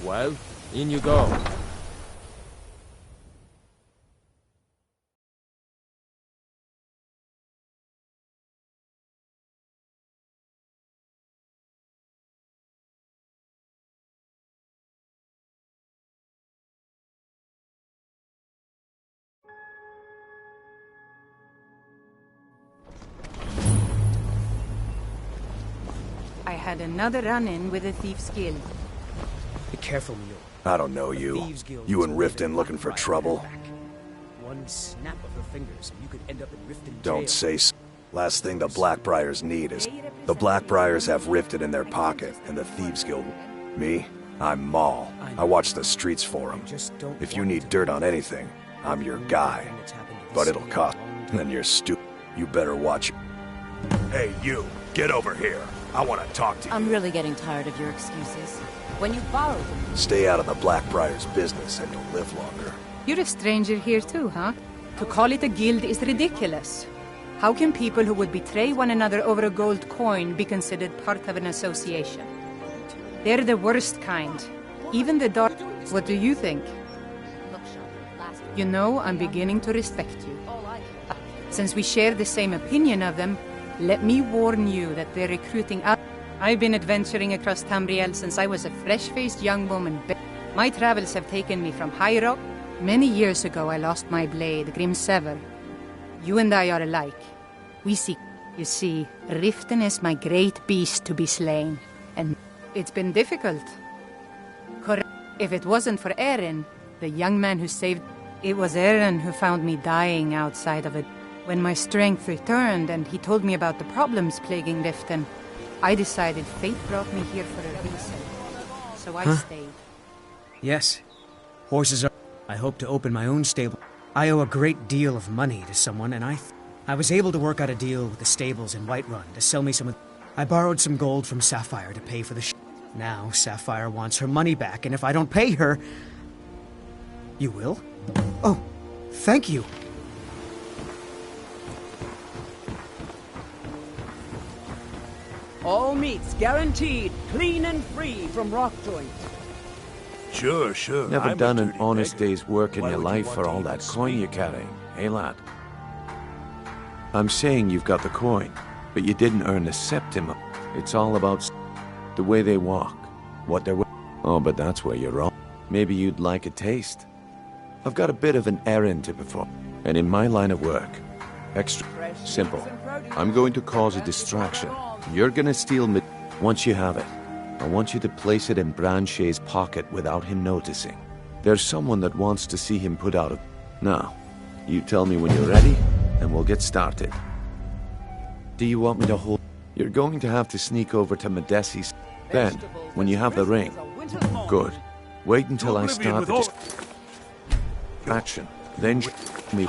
Well, in you go. I had another run-in with a thief's guild. Be careful, Mule. I don't know you. You and Riften looking for trouble? One snap of her fingers, and you could end up in Riften jail. Don't say so. Last thing the Blackbriars need is... The Blackbriars have Riften in their pocket, and the Thieves Guild... Me? I'm Maul. I watch the streets for them. If you need dirt on anything, I'm your guy. But it'll cost... And you're stupid. You better watch... Hey, you! Get over here! I want to talk to you. I'm really getting tired of your excuses. When you borrowed them... Stay out of the Blackbriars' business and you'll live longer. You're a stranger here too, huh? To call it a guild is ridiculous. How can people who would betray one another over a gold coin be considered part of an association? They're the worst kind. Even the dark... What do you think? You know, I'm beginning to respect you. Since we share the same opinion of them, let me warn you that they're recruiting us. I've been adventuring across Tamriel since I was a fresh-faced young woman. My travels have taken me from High Rock. Many years ago I lost my blade, Grimsever. You and I are alike. We seek... You see, Riften is my great beast to be slain. And it's been difficult. Correct. If it wasn't for Eren, the young man who saved... It was Eren who found me dying outside of it. When my strength returned and he told me about the problems plaguing Riften, I decided fate brought me here for a reason. So I stayed. Yes. Horses are... I hope to open my own stable. I owe a great deal of money to someone, and I was able to work out a deal with the stables in Whiterun to sell me some of... I borrowed some gold from Sapphire to pay for the Now, Sapphire wants her money back, and if I don't pay her... You will? Oh, thank you. All meats guaranteed, clean and free from rock joint. Sure. Never I'm done a an dirty honest beggar. day's work in Why your would you life want for to all even that coin speak? you carry, eh, lad? I'm saying you've got the coin, but you didn't earn the septim. It's all about the way they walk, what they're... Oh, but that's where you're wrong. Maybe you'd like a taste. I've got a bit of an errand to perform, and in my line of work, extra simple. I'm going to cause a distraction. You're gonna steal me. Once you have it, I want you to place it in Branche's pocket without him noticing. There's someone that wants to see him put out of... Now, you tell me when you're ready, and we'll get started. Do you want me to hold... You're going to have to sneak over to Medesi's... Then, when you have the ring... Good. Wait until I start the action. Then me...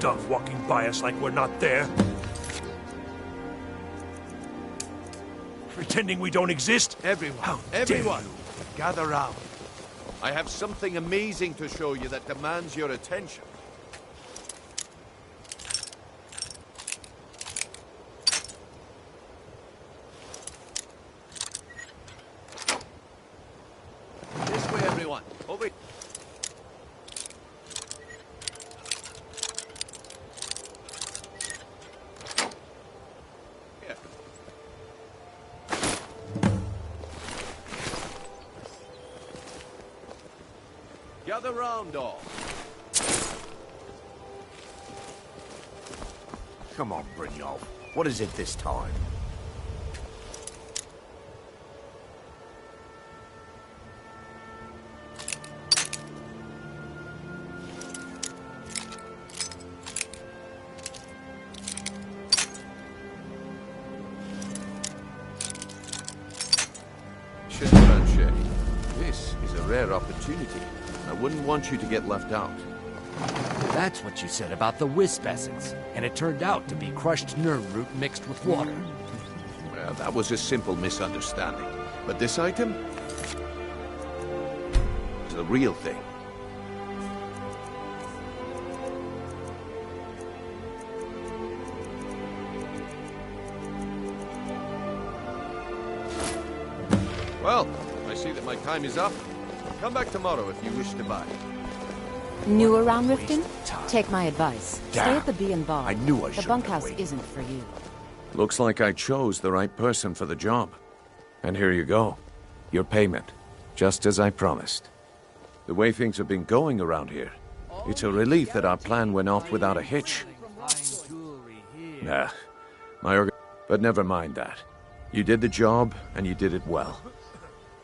Done walking by us like we're not there. Pretending we don't exist? Everyone, gather round. I have something amazing to show you that demands your attention. This way, everyone. Over. Gather round, all. Come on, Brynjolf. What is it this time? This is a rare opportunity. I wouldn't want you to get left out. That's what you said about the wisp essence, and it turned out to be crushed nerve root mixed with water. Well, that was a simple misunderstanding. But this item is the real thing. Well, I see that my time is up. Come back tomorrow if you wish to buy. New around Riften? Take my advice. Damn. Stay at the Bee and Bar. I knew I The shouldn't bunkhouse have waited. isn't for you. Looks like I chose the right person for the job. And here you go. Your payment. Just as I promised. The way things have been going around here, it's a relief that our plan went off without a hitch. Nah, but never mind that. You did the job, and you did it well.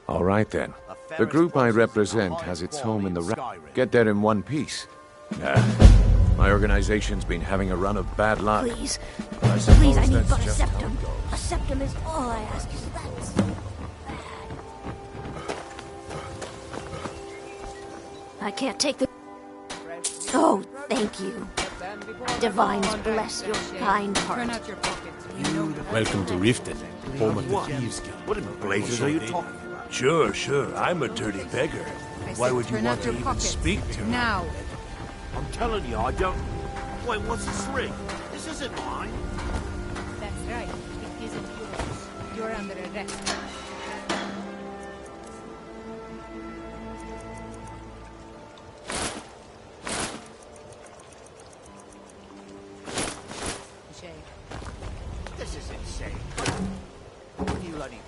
All right then. The group I represent has its home in the Get there in one piece. Nah, my organization's been having a run of bad luck. Please. I suppose Please, I need that's but a just how it septum. goes. A septum is all I ask. Is that so bad? I can't take the... Oh, thank you. Divines bless your kind heart. Welcome to Riften, home of the Thieves Guild. What in blazes are you talking about? Sure. I'm a dirty beggar. Why would you want to even speak to me? Now. I'm telling you, I don't... Wait, what's this ring? This isn't mine. That's right. It isn't yours. You're under arrest. This is insane. What are you letting...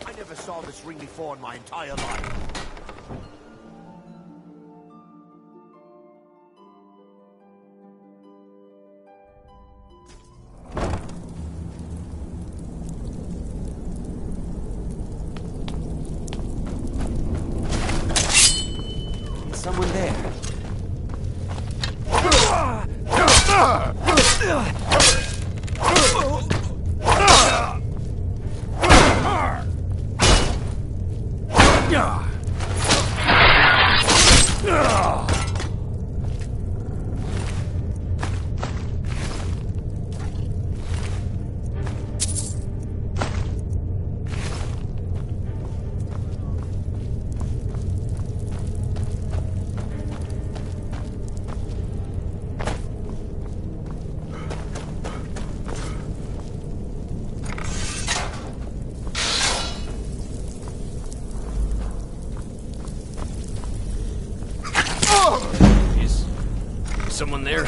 I never saw this ring before in my entire life. Someone there. someone there.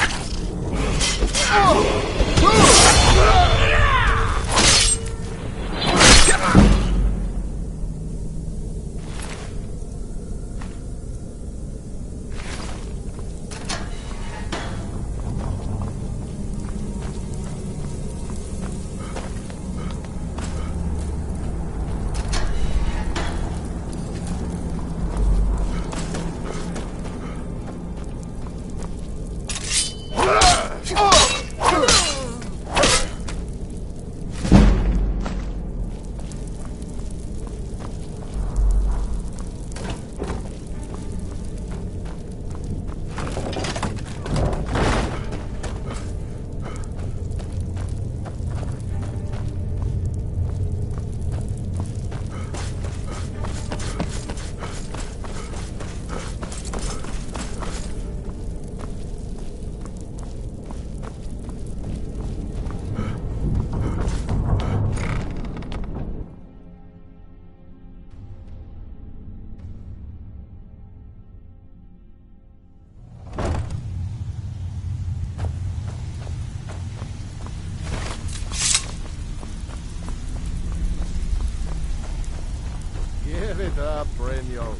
Give it up, Brynjo.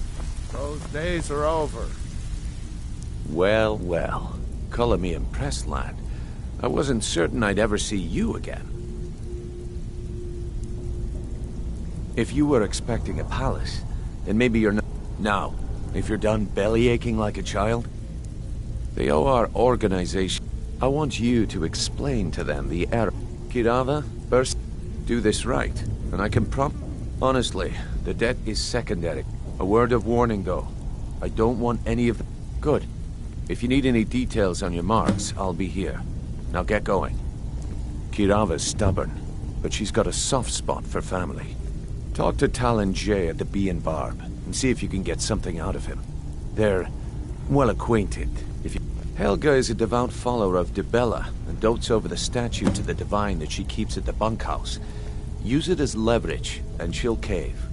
Those days are over. Well, well. Color me impressed, lad. I wasn't certain I'd ever see you again. If you were expecting a palace, then maybe you're not. Now, if you're done belly aching like a child, they owe our organization. I want you to explain to them the error. Kirava, first, do this right, and I can prompt. Honestly, the debt is secondary. A word of warning, though. I don't want any of them. Good. If you need any details on your marks, I'll be here. Now get going. Kirava's stubborn, but she's got a soft spot for family. Talk to Talon J at the Bee and Barb, and see if you can get something out of him. They're well acquainted. Helga is a devout follower of Dibella, and dotes over the statue to the divine that she keeps at the bunkhouse. Use it as leverage, and she'll cave.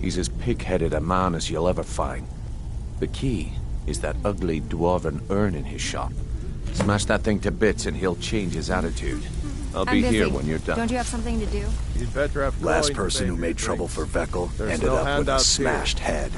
He's as pig-headed a man as you'll ever find. The key is that ugly dwarven urn in his shop. Smash that thing to bits and he'll change his attitude. I'll be here when you're done. Don't you have something to do? You'd better have Last person who made trouble for Veckel ended up with a smashed head.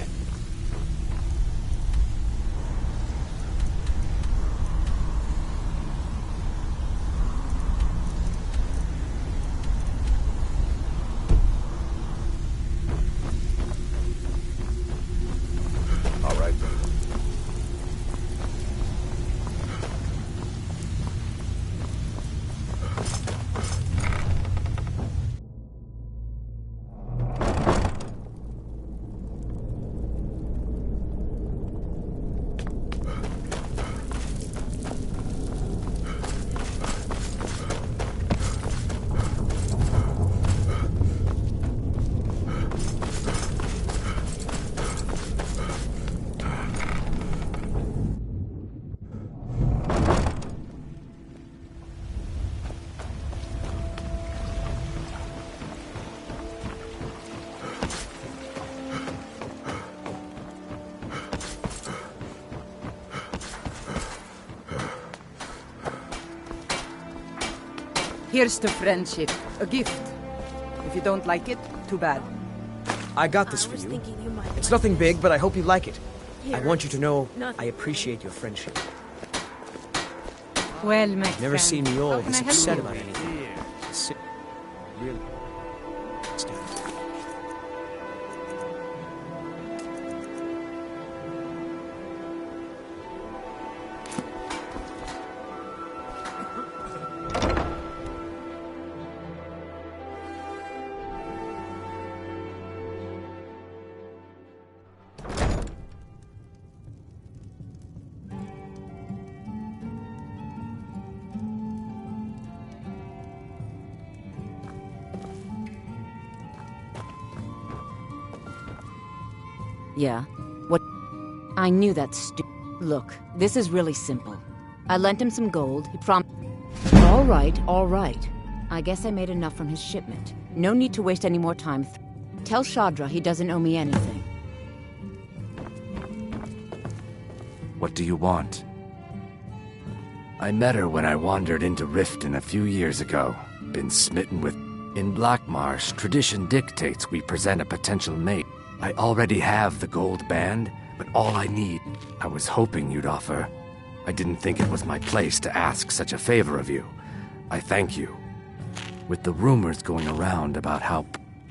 Here's to friendship. A gift. If you don't like it, too bad. I got this for you. It's nothing big, but I hope you like it. I Here. want you to know Nothing. I appreciate your friendship. Well, my I've never seen you all How can this I help upset you? about anything. Really. Stand. Yeah? What? I knew that Look, this is really simple. I lent him some gold. He All right, all right. I guess I made enough from his shipment. No need to waste any more time. Tell Shadra he doesn't owe me anything. What do you want? I met her when I wandered into Riften a few years ago. Been smitten with... In Blackmarsh, tradition dictates we present a potential mate. I already have the gold band, but all I need, I was hoping you'd offer. I didn't think it was my place to ask such a favor of you. I thank you. With the rumors going around about how...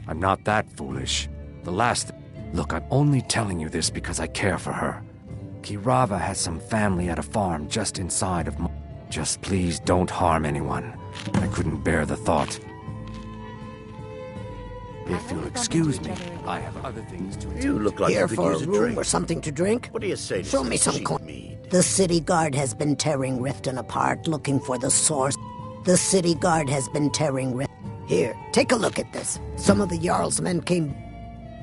I'm not that foolish. The last... Look, I'm only telling you this because I care for her. Kirava has some family at a farm just inside of... Just please don't harm anyone. I couldn't bear the thought. If you'll excuse me, I have other things to attend to. You look like Here you could for use a a room drink. or something to drink? What do you say to Show me some cheap coin. mead? The city guard has been tearing Riften apart, looking for the source. The city guard has been tearing Riften. Here, take a look at this. Some of the Jarl's men came...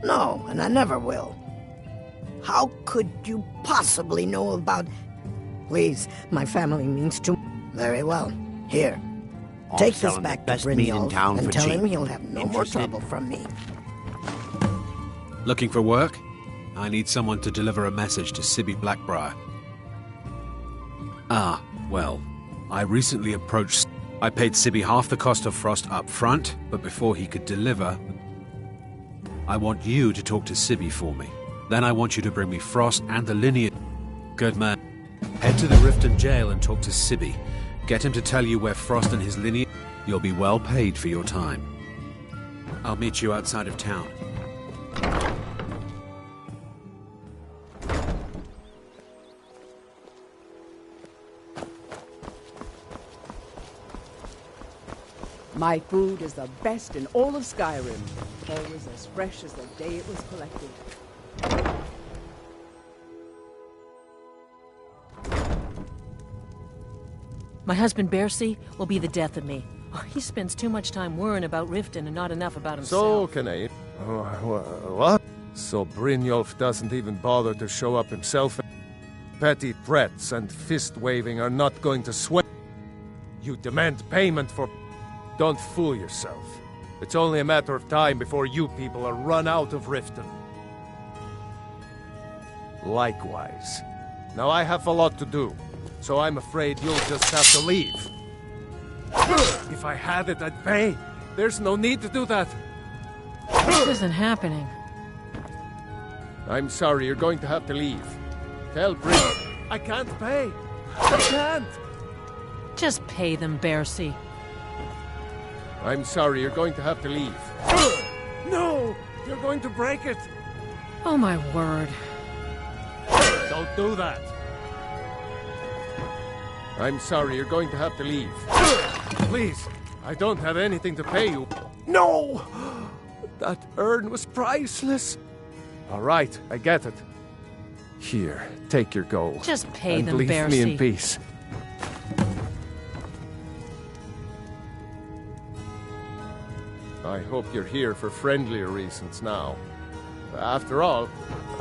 No, and I never will. How could you possibly know about... Please, my family means too... Very well. Here. I'm Take this selling back the to best meat in Brynjolf town and for tell cheap. him he'll have no more Interested? trouble from me. Looking for work? I need someone to deliver a message to Sibby Blackbriar. Ah, well, I recently approached... I paid Sibby half the cost of Frost up front, but before he could deliver... I want you to talk to Sibby for me. Then I want you to bring me Frost and the lineage... Good man. Head to the Riften jail and talk to Sibby. Get him to tell you where Frost and his lineage... You'll be well paid for your time. I'll meet you outside of town. My food is the best in all of Skyrim. Always as fresh as the day it was collected. My husband Bercy will be the death of me. He spends too much time worrying about Riften and not enough about himself. So, can I... What? So Brynjolf doesn't even bother to show up himself? Petty threats and fist-waving are not going to sway... You demand payment for... Don't fool yourself. It's only a matter of time before you people are run out of Riften. Likewise. Now I have a lot to do, so I'm afraid you'll just have to leave. If I had it, I'd pay. There's no need to do that. This isn't happening. I'm sorry, you're going to have to leave. Tell Bryn... I can't pay. I can't. Just pay them, Bercy. I'm sorry, you're going to have to leave. No! You're going to break it! Oh my word. Don't do that! I'm sorry, you're going to have to leave. Please, I don't have anything to pay you. No! That urn was priceless. All right, I get it. Here, take your gold. Just pay and them, leave Bercy. me in peace. I hope you're here for friendlier reasons now. After all,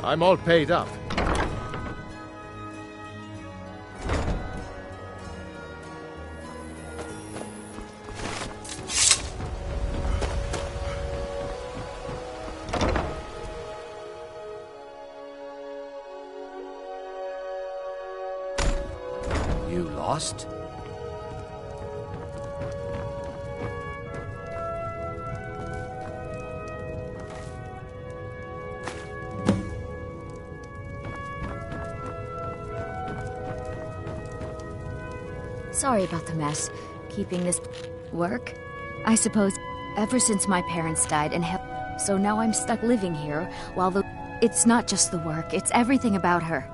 I'm all paid up. You lost? Sorry about the mess. Keeping this work? I suppose ever since my parents died and so now I'm stuck living here while it's not just the work, it's everything about her.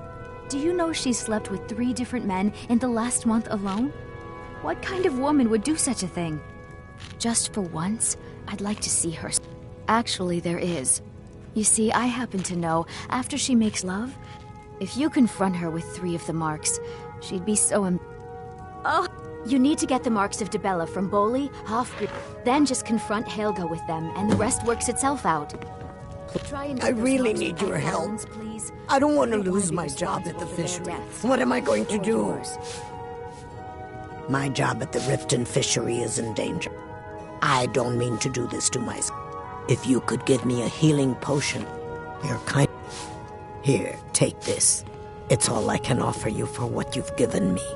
Do you know she slept with 3 different men in the last month alone? What kind of woman would do such a thing? Just for once, I'd like to see her. Actually, there is. You see, I happen to know after she makes love, if you confront her with 3 of the marks, she'd be so Oh! You need to get the marks of Dibella from Boli, Hofgrid, then just confront Helga with them, and the rest works itself out. I really need your help. Please. I don't want to lose my job at the fishery. What am I going to do? My job at the Riften fishery is in danger. I don't mean to do this to myself. If you could give me a healing potion, you're kind. Here, take this. It's all I can offer you for what you've given me.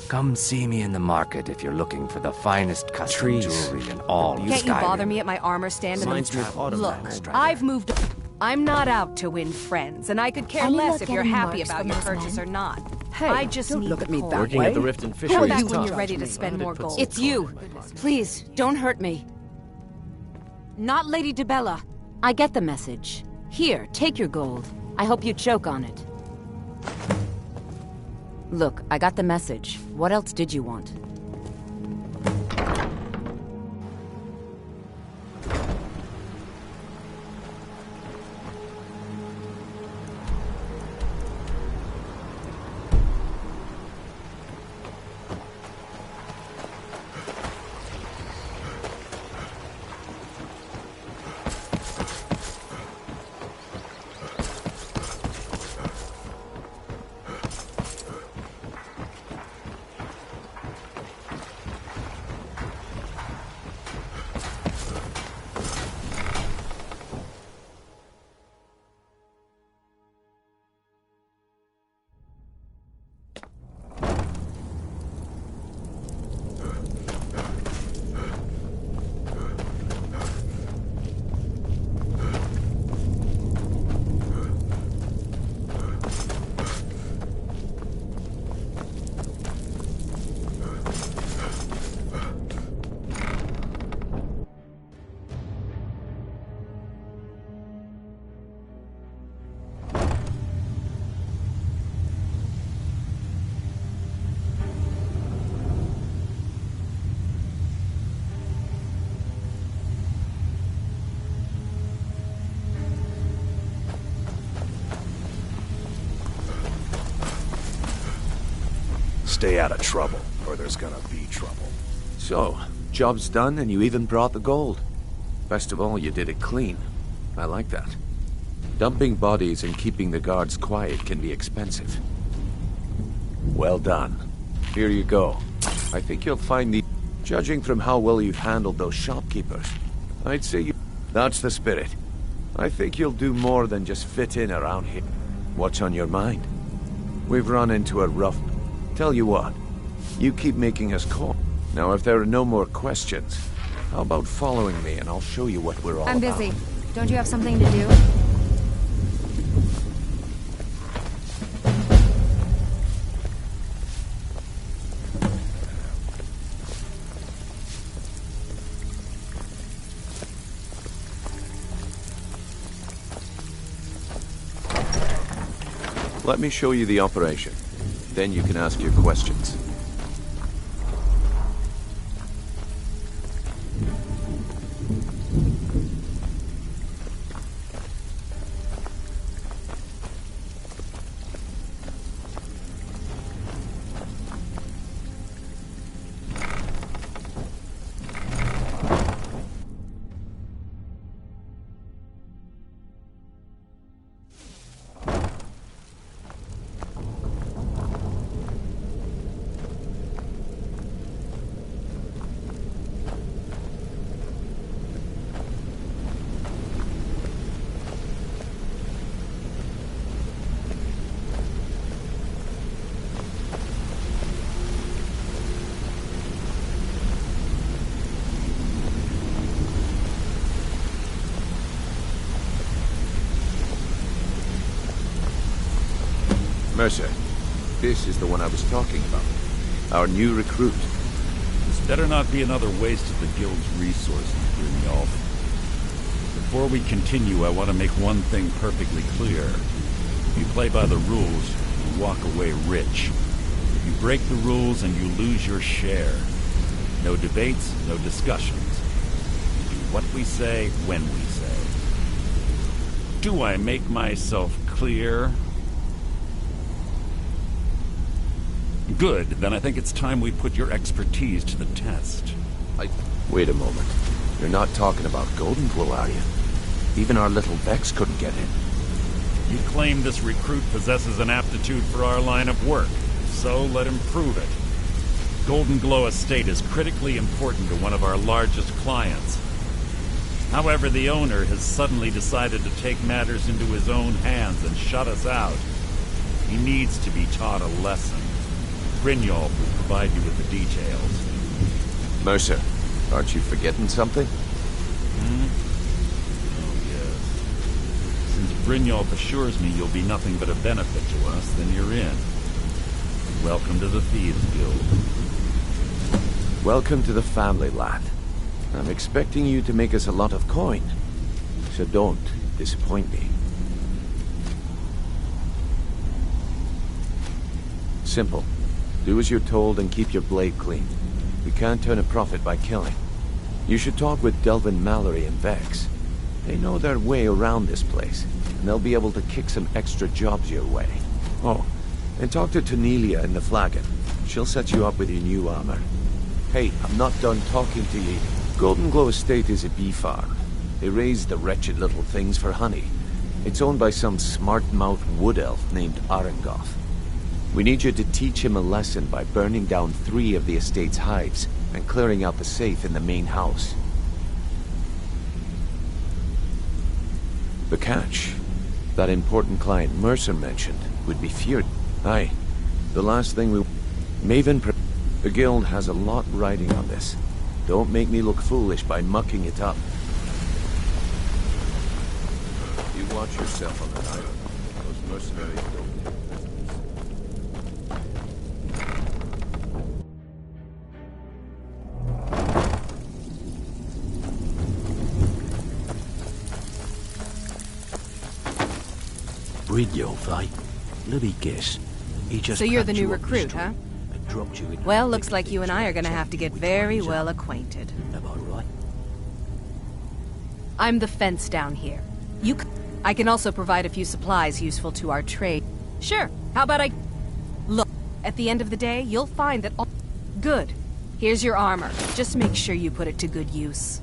Come see me in the market if you're looking for the finest custom Trees. jewelry in all of Can't you Skyrim. bother me at my armor stand in Reminds the... me of autumn Look, bags. I've moved... I'm not out to win friends, and I could care Any less luck if you're getting happy marks about from your those purchase men? or not. Hey, I just don't need look at me coal. that Working way. at the Rift and Who Fisheries. are Come you back when to you're ready to judge me? spend more gold. It's you. Please, don't hurt me. Not Lady DeBella. I get the message. Here, take your gold. I hope you choke on it. Look, I got the message. What else did you want? Stay out of trouble, or there's gonna be trouble. So, job's done and you even brought the gold. Best of all, you did it clean. I like that. Dumping bodies and keeping the guards quiet can be expensive. Well done. Here you go. I think you'll find the... Judging from how well you've handled those shopkeepers, I'd say you... That's the spirit. I think you'll do more than just fit in around here. What's on your mind? We've run into a rough... Tell you what, you keep making us call. Now, if there are no more questions, how about following me and I'll show you what we're all I'm about. busy. Don't you have something to do? Let me show you the operation. Then you can ask your questions. Mercer, this is the one I was talking about. Our new recruit. This better not be another waste of the guild's resources, Brynjolf. Before we continue, I want to make one thing perfectly clear. If you play by the rules, you walk away rich. If you break the rules and you lose your share. No debates, no discussions. We do what we say, when we say. Do I make myself clear? Good, then I think it's time we put your expertise to the test. Wait a moment. You're not talking about Golden Glow, are you? Even our little Vex couldn't get in. You claim this recruit possesses an aptitude for our line of work, so let him prove it. Golden Glow Estate is critically important to one of our largest clients. However, the owner has suddenly decided to take matters into his own hands and shut us out. He needs to be taught a lesson. Brynjolf will provide you with the details. Mercer, aren't you forgetting something? Oh, yes. Since Brynjolf assures me you'll be nothing but a benefit to us, then you're in. Welcome to the Thieves Guild. Welcome to the family, lad. I'm expecting you to make us a lot of coin, so don't disappoint me. Simple. Do as you're told and keep your blade clean. We can't turn a profit by killing. You should talk with Delvin Mallory and Vex. They know their way around this place, and they'll be able to kick some extra jobs your way. Oh, and talk to Tanelia in the Flagon. She'll set you up with your new armor. Hey, I'm not done talking to you. Golden Glow Estate is a bee farm. They raise the wretched little things for honey. It's owned by some smart-mouthed wood elf named Arengoth. We need you to teach him a lesson by burning down 3 of the estate's hives and clearing out the safe in the main house. The catch, that important client Mercer mentioned, would be furious. Aye, the last thing we... The guild has a lot riding on this. Don't make me look foolish by mucking it up. You watch yourself on that island. Those mercenaries don't... Brynjolf, eh? Let me guess. He just So you're the packed new you up the recruit, street huh? and dropped you in Well, looks like you and I are gonna have to get very well acquainted. Am I right? I'm the fence down here. I can also provide a few supplies useful to our trade. Sure, how about I... Look, at the end of the day, you'll find that all... Good. Here's your armor. Just make sure you put it to good use.